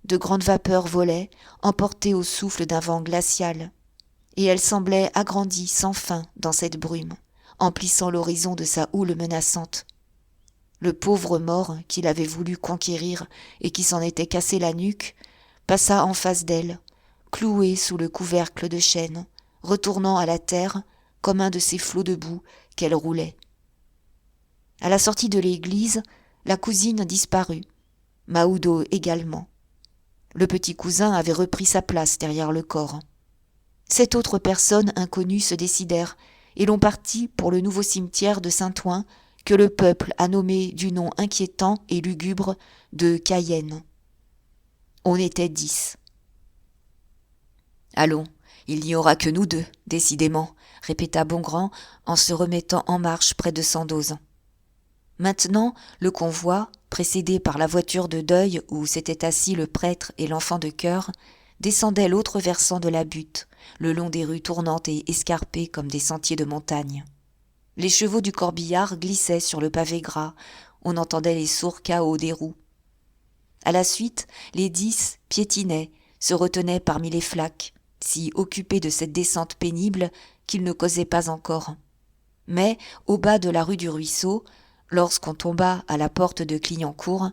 De grandes vapeurs volaient, emportées au souffle d'un vent glacial, et elles semblaient agrandies sans fin dans cette brume, emplissant l'horizon de sa houle menaçante. Le pauvre mort qu'il avait voulu conquérir et qui s'en était cassé la nuque, passa en face d'elle, cloué sous le couvercle de chêne, retournant à la terre comme un de ces flots de boue qu'elle roulait. À la sortie de l'église, la cousine disparut, Mahoudeau également. Le petit cousin avait repris sa place derrière le corps. 7 autres personnes inconnues se décidèrent et l'on partit pour le nouveau cimetière de Saint-Ouen que le peuple a nommé du nom inquiétant et lugubre de Cayenne. On était 10. « Allons, il n'y aura que nous 2, décidément, » répéta Bongrand en se remettant en marche près de Sandoz. Maintenant, le convoi, précédé par la voiture de deuil où s'étaient assis le prêtre et l'enfant de chœur, descendait l'autre versant de la butte, le long des rues tournantes et escarpées comme des sentiers de montagne. Les chevaux du corbillard glissaient sur le pavé gras, on entendait les sourds cahots des roues. À la suite, les 10 piétinaient, se retenaient parmi les flaques, si occupés de cette descente pénible qu'ils ne causaient pas encore. Mais, au bas de la rue du Ruisseau, lorsqu'on tomba à la porte de Clignancourt,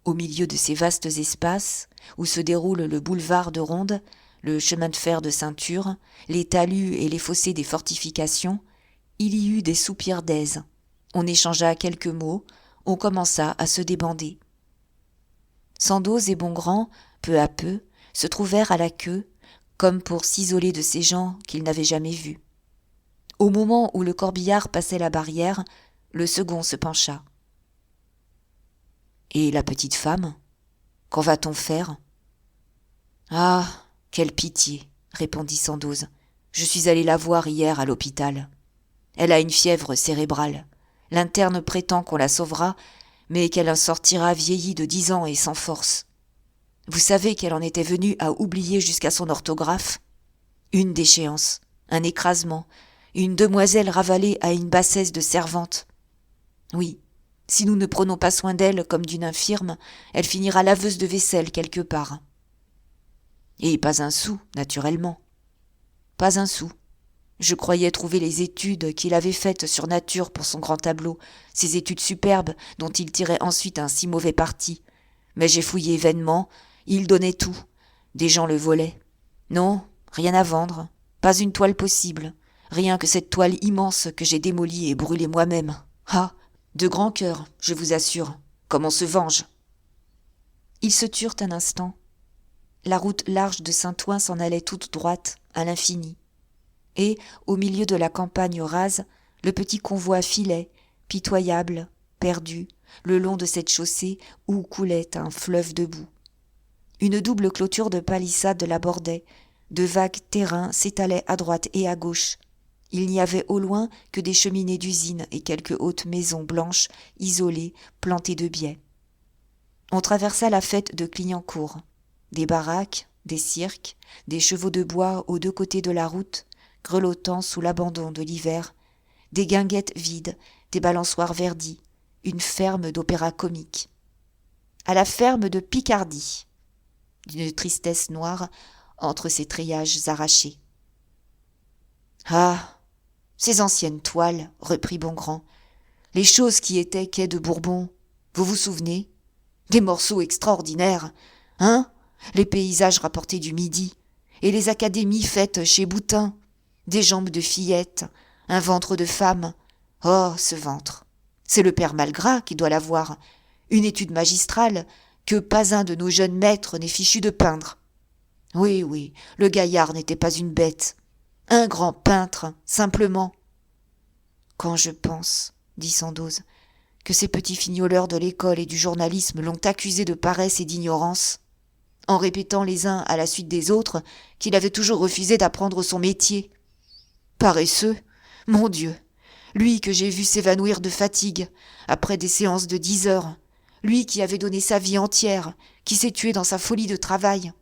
au milieu de ces vastes espaces où se déroule le boulevard de Ronde, le chemin de fer de ceinture, les talus et les fossés des fortifications, il y eut des soupirs d'aise. On échangea quelques mots, on commença à se débander. Sandoz et Bongrand, peu à peu, se trouvèrent à la queue, comme pour s'isoler de ces gens qu'ils n'avaient jamais vus. Au moment où le corbillard passait la barrière, le second se pencha. « Et la petite femme ? Qu'en va-t-on faire ?»« Ah, quelle pitié !» répondit Sandoz. « Je suis allé la voir hier à l'hôpital. Elle a une fièvre cérébrale. L'interne prétend qu'on la sauvera, mais qu'elle en sortira vieillie de 10 ans et sans force. Vous savez qu'elle en était venue à oublier jusqu'à son orthographe ? Une déchéance, un écrasement, une demoiselle ravalée à une bassesse de servante. Oui, si nous ne prenons pas soin d'elle comme d'une infirme, elle finira laveuse de vaisselle quelque part. Et pas un sou, naturellement. Pas un sou. Je croyais trouver les études qu'il avait faites sur nature pour son grand tableau, ces études superbes dont il tirait ensuite un si mauvais parti. Mais j'ai fouillé vainement, il donnait tout. Des gens le volaient. Non, rien à vendre. Pas une toile possible, rien que cette toile immense que j'ai démolie et brûlée moi-même. Ah, de grand cœur, je vous assure, comme on se venge. » Ils se turent un instant. La route large de Saint-Ouen s'en allait toute droite, à l'infini. Et, au milieu de la campagne rase, le petit convoi filait, pitoyable, perdu, le long de cette chaussée où coulait un fleuve de boue. Une double clôture de palissades la bordait, de vagues terrains s'étalaient à droite et à gauche. Il n'y avait au loin que des cheminées d'usines et quelques hautes maisons blanches, isolées, plantées de biais. On traversa la fête de Clignancourt. Des baraques, des cirques, des chevaux de bois aux deux côtés de la route, grelottant sous l'abandon de l'hiver, des guinguettes vides, des balançoires verdis, une ferme d'opéra comique. À la ferme de Picardie, d'une tristesse noire entre ses treillages arrachés. « Ah, ces anciennes toiles, reprit Bongrand, les choses qui étaient quai de Bourbon, vous vous souvenez? Des morceaux extraordinaires, hein? Les paysages rapportés du Midi, et les académies faites chez Boutin, des jambes de fillettes, un ventre de femme. Oh, ce ventre! C'est le père Malgras qui doit l'avoir, une étude magistrale que pas un de nos jeunes maîtres n'est fichu de peindre. Oui, oui, le gaillard n'était pas une bête, un grand peintre, simplement. Quand je pense, dit Sandoz, que ces petits fignoleurs de l'école et du journalisme l'ont accusé de paresse et d'ignorance, en répétant les uns à la suite des autres qu'il avait toujours refusé d'apprendre son métier. Paresseux, mon Dieu, lui que j'ai vu s'évanouir de fatigue après des séances de 10 heures, lui qui avait donné sa vie entière, qui s'est tué dans sa folie de travail.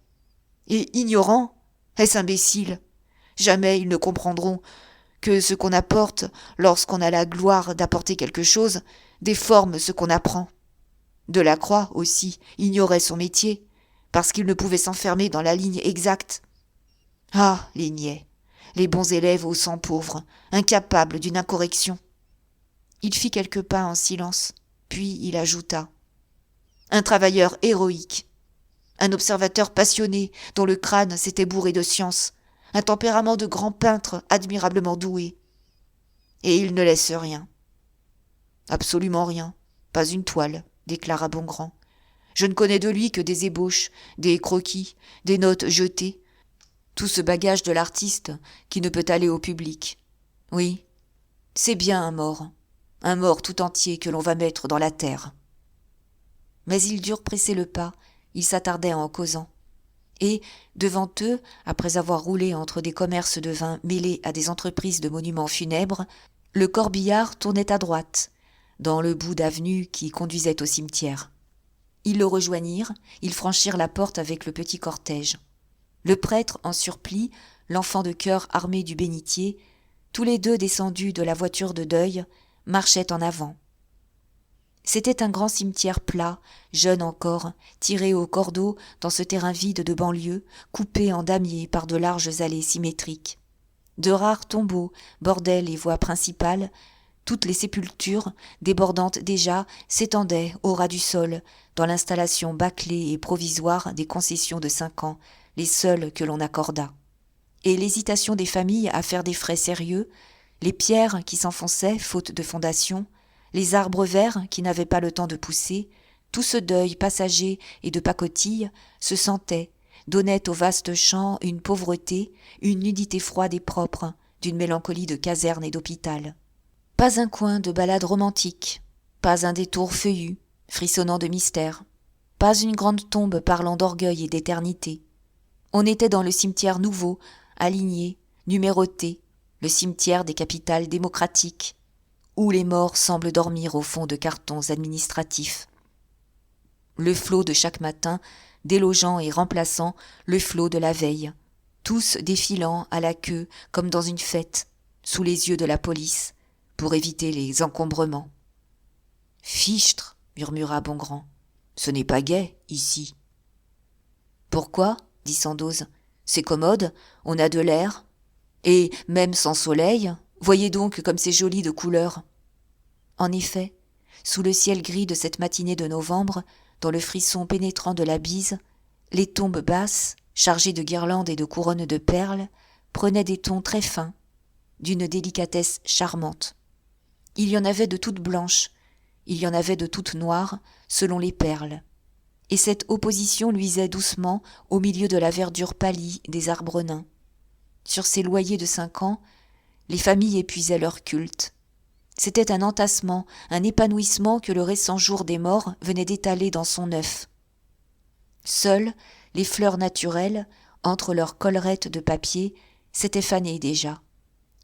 Et ignorant, est-ce imbécile? Jamais ils ne comprendront que ce qu'on apporte lorsqu'on a la gloire d'apporter quelque chose déforme ce qu'on apprend. Delacroix aussi ignorait son métier, parce qu'il ne pouvait s'enfermer dans la ligne exacte. Ah, les niais, les bons élèves au sang pauvre, incapables d'une incorrection. Il fit quelques pas en silence, puis il ajouta. Un travailleur héroïque, un observateur passionné dont le crâne s'était bourré de science, un tempérament de grand peintre admirablement doué. Et il ne laisse rien. Absolument rien, pas une toile, déclara Bongrand. Je ne connais de lui que des ébauches, des croquis, des notes jetées, tout ce bagage de l'artiste qui ne peut aller au public. Oui, c'est bien un mort tout entier que l'on va mettre dans la terre. Mais ils durent presser le pas, ils s'attardaient en causant. Et, devant eux, après avoir roulé entre des commerces de vin mêlés à des entreprises de monuments funèbres, le corbillard tournait à droite, dans le bout d'avenue qui conduisait au cimetière. Ils le rejoignirent, ils franchirent la porte avec le petit cortège. Le prêtre en surplis, l'enfant de chœur armé du bénitier, tous les deux descendus de la voiture de deuil, marchaient en avant. C'était un grand cimetière plat, jeune encore, tiré au cordeau dans ce terrain vide de banlieue, coupé en damier par de larges allées symétriques. De rares tombeaux bordaient les voies principales, toutes les sépultures, débordantes déjà, s'étendaient au ras du sol, dans l'installation bâclée et provisoire des concessions de 5 ans, les seules que l'on accordât. Et l'hésitation des familles à faire des frais sérieux, les pierres qui s'enfonçaient, faute de fondation, les arbres verts qui n'avaient pas le temps de pousser, tout ce deuil passager et de pacotille se sentait, donnait au vaste champ une pauvreté, une nudité froide et propre, d'une mélancolie de caserne et d'hôpital. Pas un coin de ballade romantique, pas un détour feuillu, frissonnant de mystère, pas une grande tombe parlant d'orgueil et d'éternité. On était dans le cimetière nouveau, aligné, numéroté, le cimetière des capitales démocratiques, où les morts semblent dormir au fond de cartons administratifs. Le flot de chaque matin, délogeant et remplaçant le flot de la veille, tous défilant à la queue comme dans une fête, sous les yeux de la police, pour éviter les encombrements. « Fichtre !» murmura Bongrand. « Ce n'est pas gai, ici. »« Pourquoi ?» dit Sandoz. « C'est commode, on a de l'air. Et, même sans soleil, voyez donc comme c'est joli de couleurs. » En effet, sous le ciel gris de cette matinée de novembre, dans le frisson pénétrant de la bise, les tombes basses, chargées de guirlandes et de couronnes de perles, prenaient des tons très fins, d'une délicatesse charmante. Il y en avait de toutes blanches, il y en avait de toutes noires, selon les perles. Et cette opposition luisait doucement au milieu de la verdure pâlie des arbres nains. Sur ces loyers de 5 ans, les familles épuisaient leur culte. C'était un entassement, un épanouissement que le récent jour des morts venait d'étaler dans son œuf. Seules, les fleurs naturelles, entre leurs collerettes de papier, s'étaient fanées déjà.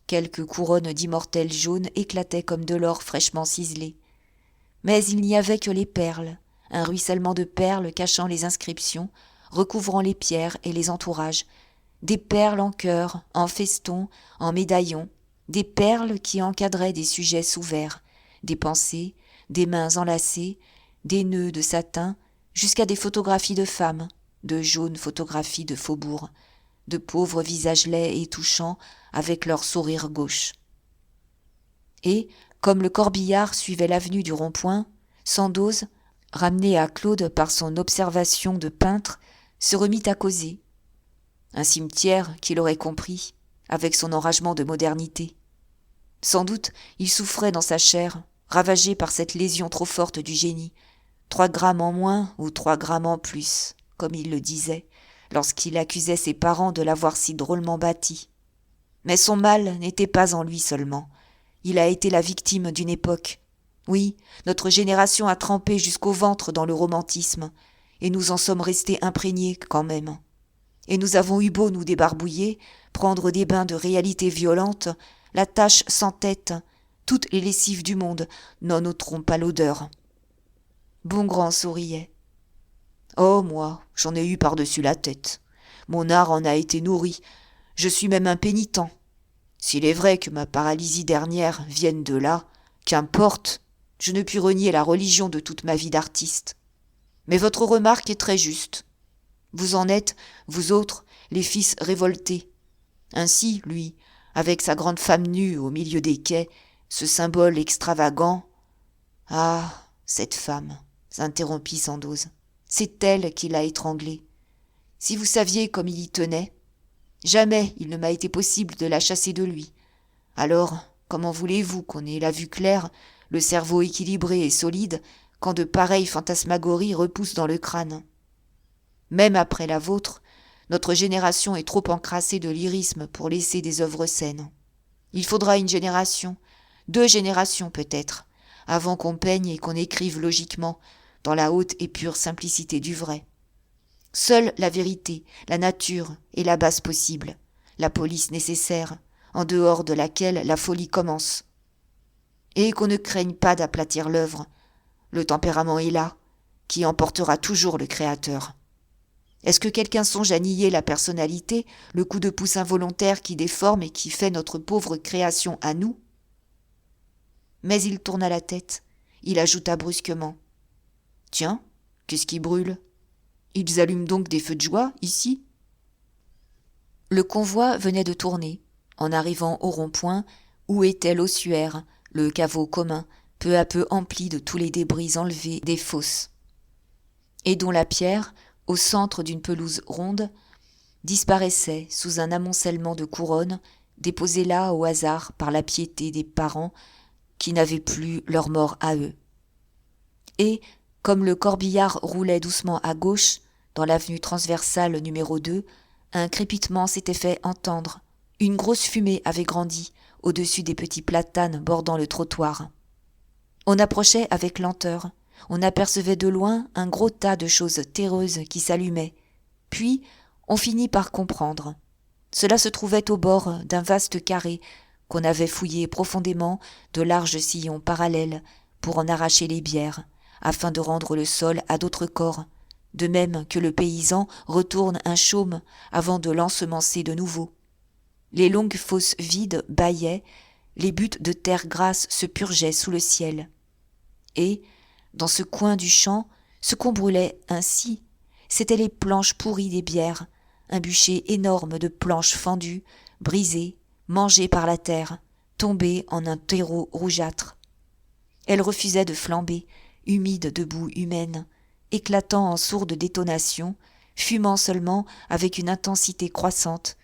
Quelques couronnes d'immortelles jaunes éclataient comme de l'or fraîchement ciselé. Mais il n'y avait que les perles, un ruissellement de perles cachant les inscriptions, recouvrant les pierres et les entourages, des perles en cœur, en festons, en médaillons, des perles qui encadraient des sujets sous verre, des pensées, des mains enlacées, des nœuds de satin, jusqu'à des photographies de femmes, de jaunes photographies de faubourg, de pauvres visages laids et touchants avec leur sourire gauche. Et, comme le corbillard suivait l'avenue du rond-point, Sandoz, ramené à Claude par son observation de peintre, se remit à causer. Un cimetière qu'il aurait compris, avec son enragement de modernité. Sans doute, il souffrait dans sa chair, ravagé par cette lésion trop forte du génie. 3 grammes en moins ou 3 grammes en plus, comme il le disait, lorsqu'il accusait ses parents de l'avoir si drôlement bâti. Mais son mal n'était pas en lui seulement. Il a été la victime d'une époque. Oui, notre génération a trempé jusqu'au ventre dans le romantisme, et nous en sommes restés imprégnés quand même. Et nous avons eu beau nous débarbouiller, prendre des bains de réalité violente, la tache sans tête, toutes les lessives du monde n'en ôteront pas l'odeur. Bongrand souriait. Oh, moi, j'en ai eu par-dessus la tête. Mon art en a été nourri. Je suis même impénitent. S'il est vrai que ma paralysie dernière vienne de là, qu'importe, je ne puis renier la religion de toute ma vie d'artiste. Mais votre remarque est très juste. Vous en êtes, vous autres, les fils révoltés. Ainsi, lui, avec sa grande femme nue au milieu des quais, ce symbole extravagant. Ah, cette femme, s'interrompit Sandoz. C'est elle qui l'a étranglé. Si vous saviez comme il y tenait, jamais il ne m'a été possible de la chasser de lui. Alors, comment voulez-vous qu'on ait la vue claire, le cerveau équilibré et solide, quand de pareilles fantasmagories repoussent dans le crâne ? Même après la vôtre, notre génération est trop encrassée de lyrisme pour laisser des œuvres saines. Il faudra une génération, 2 générations peut-être, avant qu'on peigne et qu'on écrive logiquement, dans la haute et pure simplicité du vrai. Seule la vérité, la nature est la base possible, la police nécessaire, en dehors de laquelle la folie commence. Et qu'on ne craigne pas d'aplatir l'œuvre. Le tempérament est là, qui emportera toujours le créateur. Est-ce que quelqu'un songe à nier la personnalité, le coup de pouce involontaire qui déforme et qui fait notre pauvre création à nous ? Mais il tourna la tête. Il ajouta brusquement. « Tiens, qu'est-ce qui brûle ? Ils allument donc des feux de joie, ici ?» Le convoi venait de tourner, en arrivant au rond-point, où était l'ossuaire, le caveau commun, peu à peu empli de tous les débris enlevés des fosses, et dont la pierre, au centre d'une pelouse ronde, disparaissait sous un amoncellement de couronnes déposées là au hasard par la piété des parents qui n'avaient plus leur mort à eux. Et, comme le corbillard roulait doucement à gauche, dans l'avenue transversale numéro 2, un crépitement s'était fait entendre. Une grosse fumée avait grandi au-dessus des petits platanes bordant le trottoir. On approchait avec lenteur. On apercevait de loin un gros tas de choses terreuses qui s'allumaient. Puis, on finit par comprendre. Cela se trouvait au bord d'un vaste carré qu'on avait fouillé profondément de larges sillons parallèles pour en arracher les bières, afin de rendre le sol à d'autres corps, de même que le paysan retourne un chaume avant de l'ensemencer de nouveau. Les longues fosses vides bâillaient, les buttes de terre grasse se purgeaient sous le ciel. Et, dans ce coin du champ, ce qu'on brûlait ainsi, c'étaient les planches pourries des bières, un bûcher énorme de planches fendues, brisées, mangées par la terre, tombées en un terreau rougeâtre. Elles refusaient de flamber, humides de boue humaine, éclatant en sourdes détonations, fumant seulement avec une intensité croissante,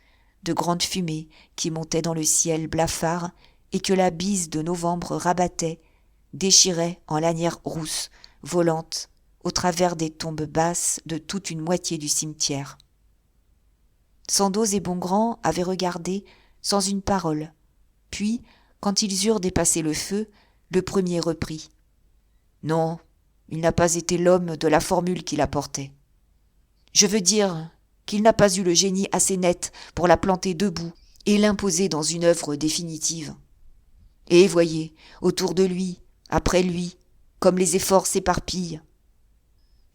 de grandes fumées qui montaient dans le ciel blafard et que la bise de novembre rabattait, déchirait en lanières rousses, volantes, au travers des tombes basses de toute une moitié du cimetière. Sandoz et Bongrand avaient regardé sans une parole, puis, quand ils eurent dépassé le feu, le premier reprit. « Non, il n'a pas été l'homme de la formule qui la portait. Je veux dire qu'il n'a pas eu le génie assez net pour la planter debout et l'imposer dans une œuvre définitive. Et voyez, autour de lui, après lui, comme les efforts s'éparpillent.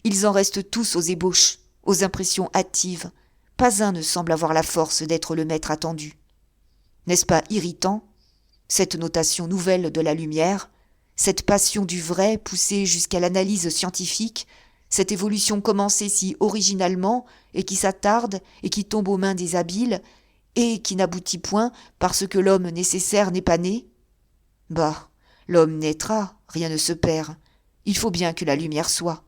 Ils en restent tous aux ébauches, aux impressions hâtives. Pas un ne semble avoir la force d'être le maître attendu. N'est-ce pas irritant, cette notation nouvelle de la lumière, cette passion du vrai poussée jusqu'à l'analyse scientifique, cette évolution commencée si originalement et qui s'attarde et qui tombe aux mains des habiles et qui n'aboutit point parce que l'homme nécessaire n'est pas né ? Bah, l'homme naîtra, rien ne se perd. Il faut bien que la lumière soit.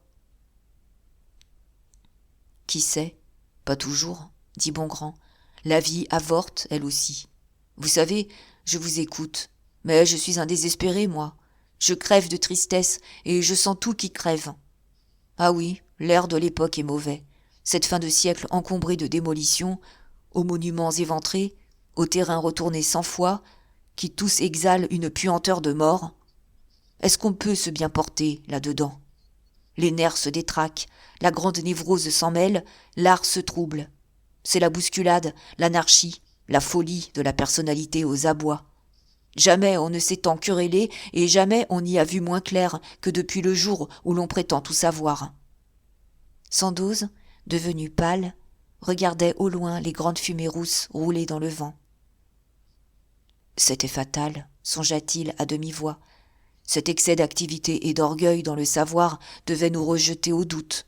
Qui sait ? Pas toujours, dit Bongrand. La vie avorte, elle aussi. Vous savez, je vous écoute, mais je suis un désespéré, moi. Je crève de tristesse, et je sens tout qui crève. Ah oui, l'air de l'époque est mauvais. Cette fin de siècle encombrée de démolitions, aux monuments éventrés, aux terrains retournés 100 fois, qui tous exhalent une puanteur de mort. Est-ce qu'on peut se bien porter là-dedans ? Les nerfs se détraquent, la grande névrose s'en mêle, l'art se trouble. C'est la bousculade, l'anarchie, la folie de la personnalité aux abois. Jamais on ne s'est tant querellé et jamais on n'y a vu moins clair que depuis le jour où l'on prétend tout savoir. Sandoz, devenu pâle, regardait au loin les grandes fumées rousses rouler dans le vent. C'était fatal, songea-t-il à demi-voix. Cet excès d'activité et d'orgueil dans le savoir devait nous rejeter au doute.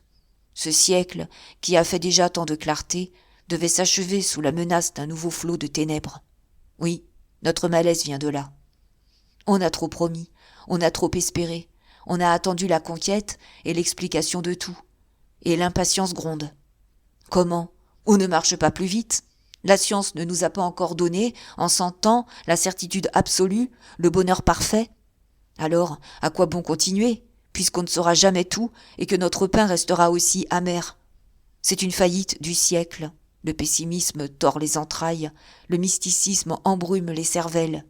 Ce siècle, qui a fait déjà tant de clarté, devait s'achever sous la menace d'un nouveau flot de ténèbres. Oui, notre malaise vient de là. On a trop promis, on a trop espéré, on a attendu la conquête et l'explication de tout. Et l'impatience gronde. Comment ? On ne marche pas plus vite ? La science ne nous a pas encore donné, en 100 ans, la certitude absolue, le bonheur parfait ? Alors, à quoi bon continuer, puisqu'on ne saura jamais tout et que notre pain restera aussi amer ? C'est une faillite du siècle. Le pessimisme tord les entrailles, le mysticisme embrume les cervelles.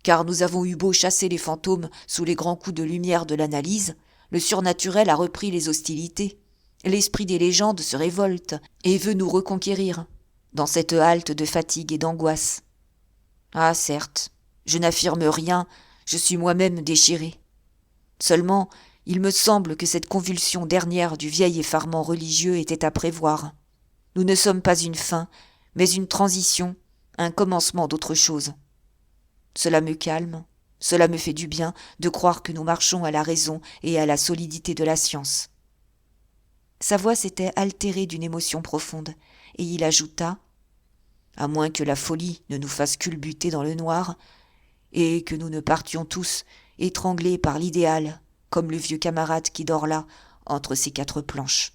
Car nous avons eu beau chasser les fantômes sous les grands coups de lumière de l'analyse, le surnaturel a repris les hostilités. L'esprit des légendes se révolte et veut nous reconquérir, dans cette halte de fatigue et d'angoisse. Ah certes, je n'affirme rien, je suis moi-même déchiré. Seulement, il me semble que cette convulsion dernière du vieil effarement religieux était à prévoir. Nous ne sommes pas une fin, mais une transition, un commencement d'autre chose. Cela me calme, cela me fait du bien de croire que nous marchons à la raison et à la solidité de la science. Sa voix s'était altérée d'une émotion profonde, et il ajouta, à moins que la folie ne nous fasse culbuter dans le noir, et que nous ne partions tous, étranglés par l'idéal, comme le vieux camarade qui dort là, entre ces 4 planches.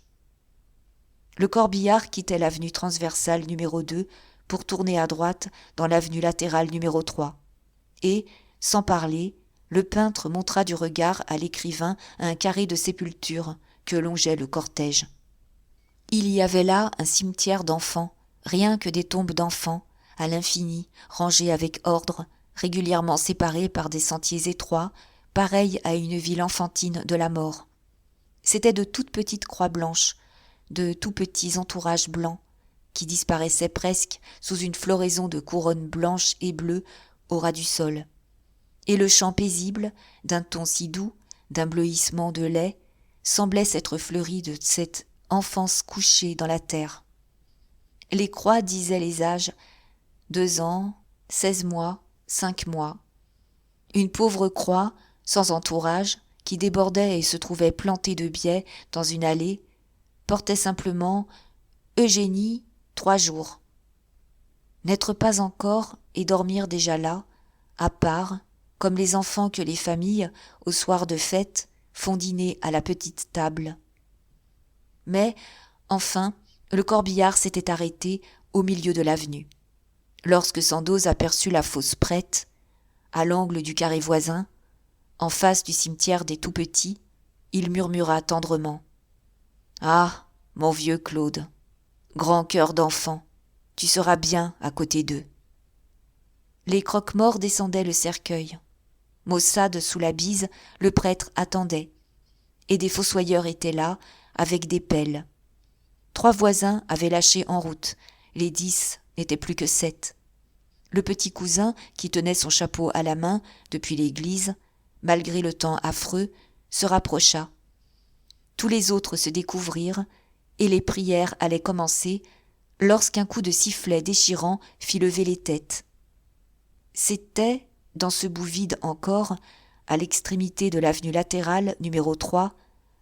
Le corbillard quittait l'avenue transversale numéro 2 pour tourner à droite dans l'avenue latérale numéro 3. Et, sans parler, le peintre montra du regard à l'écrivain un carré de sépulture que longeait le cortège. Il y avait là un cimetière d'enfants, rien que des tombes d'enfants, à l'infini, rangées avec ordre, régulièrement séparées par des sentiers étroits, pareils à une ville enfantine de la mort. C'étaient de toutes petites croix blanches, de tout petits entourages blancs, qui disparaissaient presque sous une floraison de couronnes blanches et bleues au ras du sol. Et le chant paisible, d'un ton si doux, d'un bleuissement de lait, semblait s'être fleuri de cette enfance couchée dans la terre. Les croix disaient les âges, 2 ans, 16 mois, 5 mois. Une pauvre croix, sans entourage, qui débordait et se trouvait plantée de biais dans une allée, portait simplement « Eugénie, 3 jours ». N'être pas encore et dormir déjà là, à part, comme les enfants que les familles, au soir de fête, font dîner à la petite table. Mais, enfin, le corbillard s'était arrêté au milieu de l'avenue. Lorsque Sandoz aperçut la fosse prête, à l'angle du carré voisin, en face du cimetière des Tout-Petits, il murmura tendrement : « Ah, mon vieux Claude, grand cœur d'enfant, tu seras bien à côté d'eux. » Les croque-morts descendaient le cercueil. Maussade sous la bise, le prêtre attendait. Et des fossoyeurs étaient là, avec des pelles. 3 voisins avaient lâché en route. Les 10 n'étaient plus que 7. Le petit cousin, qui tenait son chapeau à la main depuis l'église, malgré le temps affreux, se rapprocha. Tous les autres se découvrirent, et les prières allaient commencer, lorsqu'un coup de sifflet déchirant fit lever les têtes. C'était, dans ce bout vide encore, à l'extrémité de l'avenue latérale numéro 3,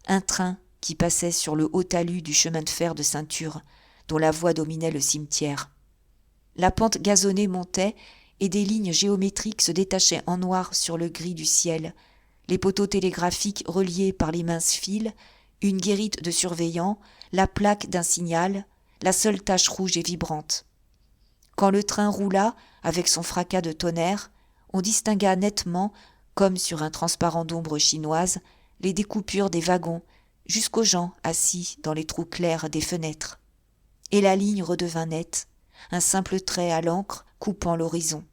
un train qui passait sur le haut talus du chemin de fer de ceinture, dont la voie dominait le cimetière. La pente gazonnée montait, et des lignes géométriques se détachaient en noir sur le gris du ciel, les poteaux télégraphiques reliés par les minces fils, une guérite de surveillants, la plaque d'un signal, la seule tache rouge et vibrante. Quand le train roula, avec son fracas de tonnerre, on distingua nettement, comme sur un transparent d'ombre chinoise, les découpures des wagons, jusqu'aux gens assis dans les trous clairs des fenêtres. Et la ligne redevint nette, un simple trait à l'encre coupant l'horizon,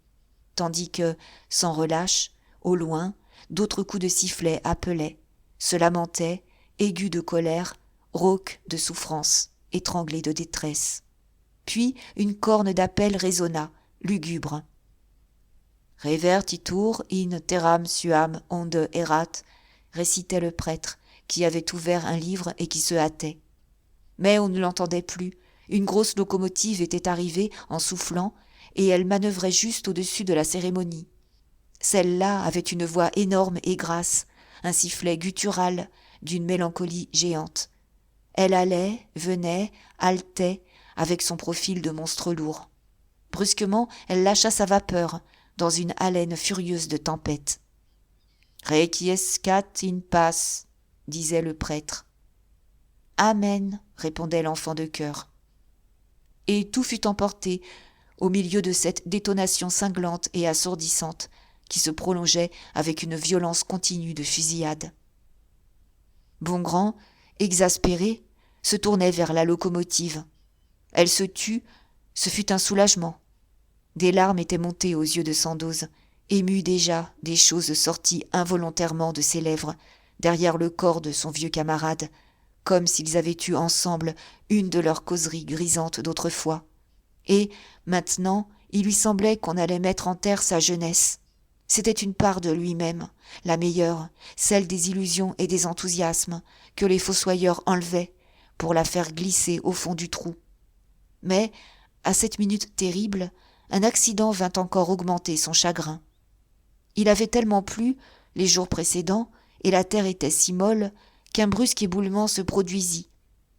tandis que, sans relâche, au loin, d'autres coups de sifflet appelaient, se lamentaient, aigus de colère, rauques de souffrance, étranglés de détresse. Puis une corne d'appel résonna, lugubre. « Revertitur in terram suam onde erat » récitait le prêtre, qui avait ouvert un livre et qui se hâtait. Mais on ne l'entendait plus. Une grosse locomotive était arrivée en soufflant, et elle manœuvrait juste au-dessus de la cérémonie. Celle-là avait une voix énorme et grasse, un sifflet guttural d'une mélancolie géante. Elle allait, venait, haletait, avec son profil de monstre lourd. Brusquement, elle lâcha sa vapeur, dans une haleine furieuse de tempête. « Requiescat in pace » disait le prêtre. « Amen » répondait l'enfant de chœur. Et tout fut emporté au milieu de cette détonation cinglante et assourdissante qui se prolongeait avec une violence continue de fusillade. Bongrand, exaspéré, se tournait vers la locomotive. Elle se tut, ce fut un soulagement. Des larmes étaient montées aux yeux de Sandoz, ému déjà des choses sorties involontairement de ses lèvres, derrière le corps de son vieux camarade, comme s'ils avaient eu ensemble une de leurs causeries grisantes d'autrefois. Et, maintenant, il lui semblait qu'on allait mettre en terre sa jeunesse. C'était une part de lui-même, la meilleure, celle des illusions et des enthousiasmes, que les fossoyeurs enlevaient pour la faire glisser au fond du trou. Mais, à cette minute terrible, un accident vint encore augmenter son chagrin. Il avait tellement plu, les jours précédents, et la terre était si molle, qu'un brusque éboulement se produisit.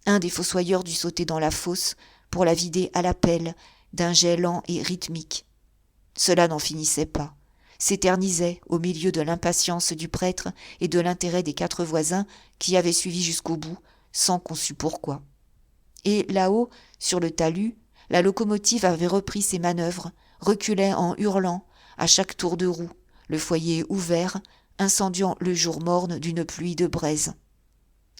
Un des fossoyeurs dut sauter dans la fosse pour la vider à la pelle d'un jet lent et rythmique. Cela n'en finissait pas, s'éternisait au milieu de l'impatience du prêtre et de l'intérêt des 4 voisins qui avaient suivi jusqu'au bout, sans qu'on sût pourquoi. Et là-haut, sur le talus, la locomotive avait repris ses manœuvres, reculait en hurlant, à chaque tour de roue, le foyer ouvert, incendiant le jour morne d'une pluie de braise.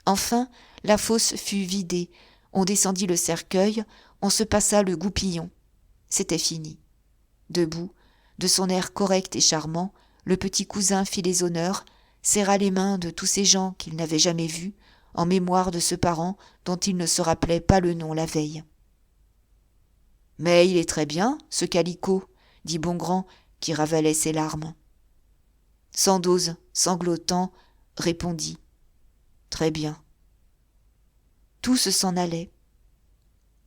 Enfin, la fosse fut vidée, on descendit le cercueil, on se passa le goupillon. C'était fini. Debout, de son air correct et charmant, le petit cousin fit les honneurs, serra les mains de tous ces gens qu'il n'avait jamais vus, en mémoire de ce parent dont il ne se rappelait pas le nom la veille. « Mais il est très bien, ce calicot, » dit Bongrand, qui ravalait ses larmes. Sandoz, sanglotant, répondit : « Très bien. » Tous s'en allaient.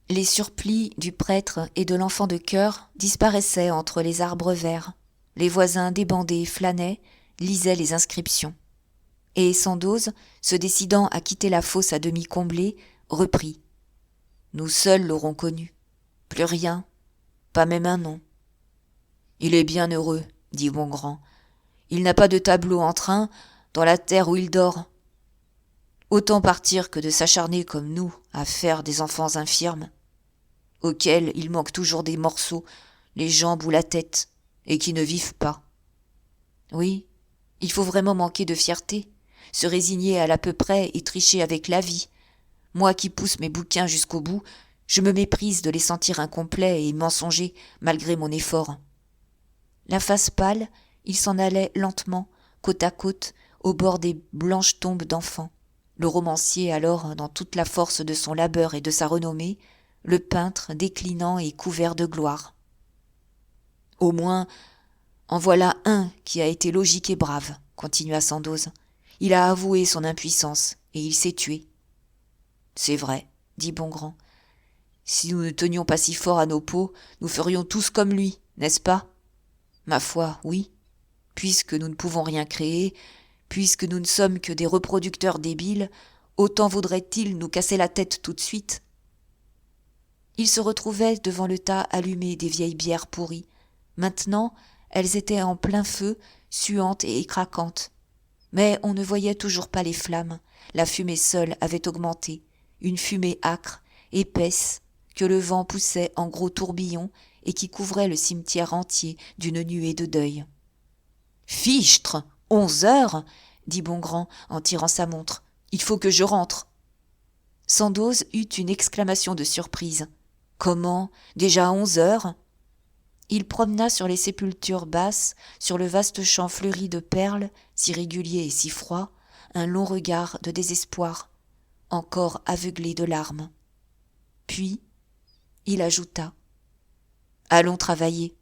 Les surplis du prêtre et de l'enfant de chœur disparaissaient entre les arbres verts. Les voisins débandés flânaient, lisaient les inscriptions. Et Sandoz, se décidant à quitter la fosse à demi comblée, reprit : « Nous seuls l'aurons connu. Plus rien, pas même un nom. »« Il est bien heureux, » dit Bongrand. « Il n'a pas de tableau en train dans la terre où il dort. Autant partir que de s'acharner comme nous à faire des enfants infirmes, auxquels il manque toujours des morceaux les jambes ou la tête, et qui ne vivent pas. Oui, il faut vraiment manquer de fierté, se résigner à l'à peu près et tricher avec la vie. Moi qui pousse mes bouquins jusqu'au bout, je me méprise de les sentir incomplets et mensongers malgré mon effort. La face pâle, il s'en allait lentement, côte à côte, au bord des blanches tombes d'enfants. Le romancier alors, dans toute la force de son labeur et de sa renommée, le peintre déclinant et couvert de gloire. Au moins, en voilà un qui a été logique et brave, continua Sandoz. Il a avoué son impuissance, et il s'est tué. C'est vrai, dit Bongrand. Si nous ne tenions pas si fort à nos peaux, nous ferions tous comme lui, n'est-ce pas? Ma foi, oui. Puisque nous ne pouvons rien créer, puisque nous ne sommes que des reproducteurs débiles, autant vaudrait-il nous casser la tête tout de suite. Ils se retrouvaient devant le tas allumé des vieilles bières pourries. Maintenant, elles étaient en plein feu, suantes et craquantes. Mais on ne voyait toujours pas les flammes. La fumée seule avait augmenté, une fumée âcre, épaisse, que le vent poussait en gros tourbillons et qui couvrait le cimetière entier d'une nuée de deuil. « Fichtre ! 11 heures !» dit Bongrand en tirant sa montre. « Il faut que je rentre !» Sandoz eut une exclamation de surprise. « Comment ? Déjà 11 heures ?» Il promena sur les sépultures basses, sur le vaste champ fleuri de perles, si régulier et si froid, un long regard de désespoir, encore aveuglé de larmes. Puis, il ajouta : « Allons travailler.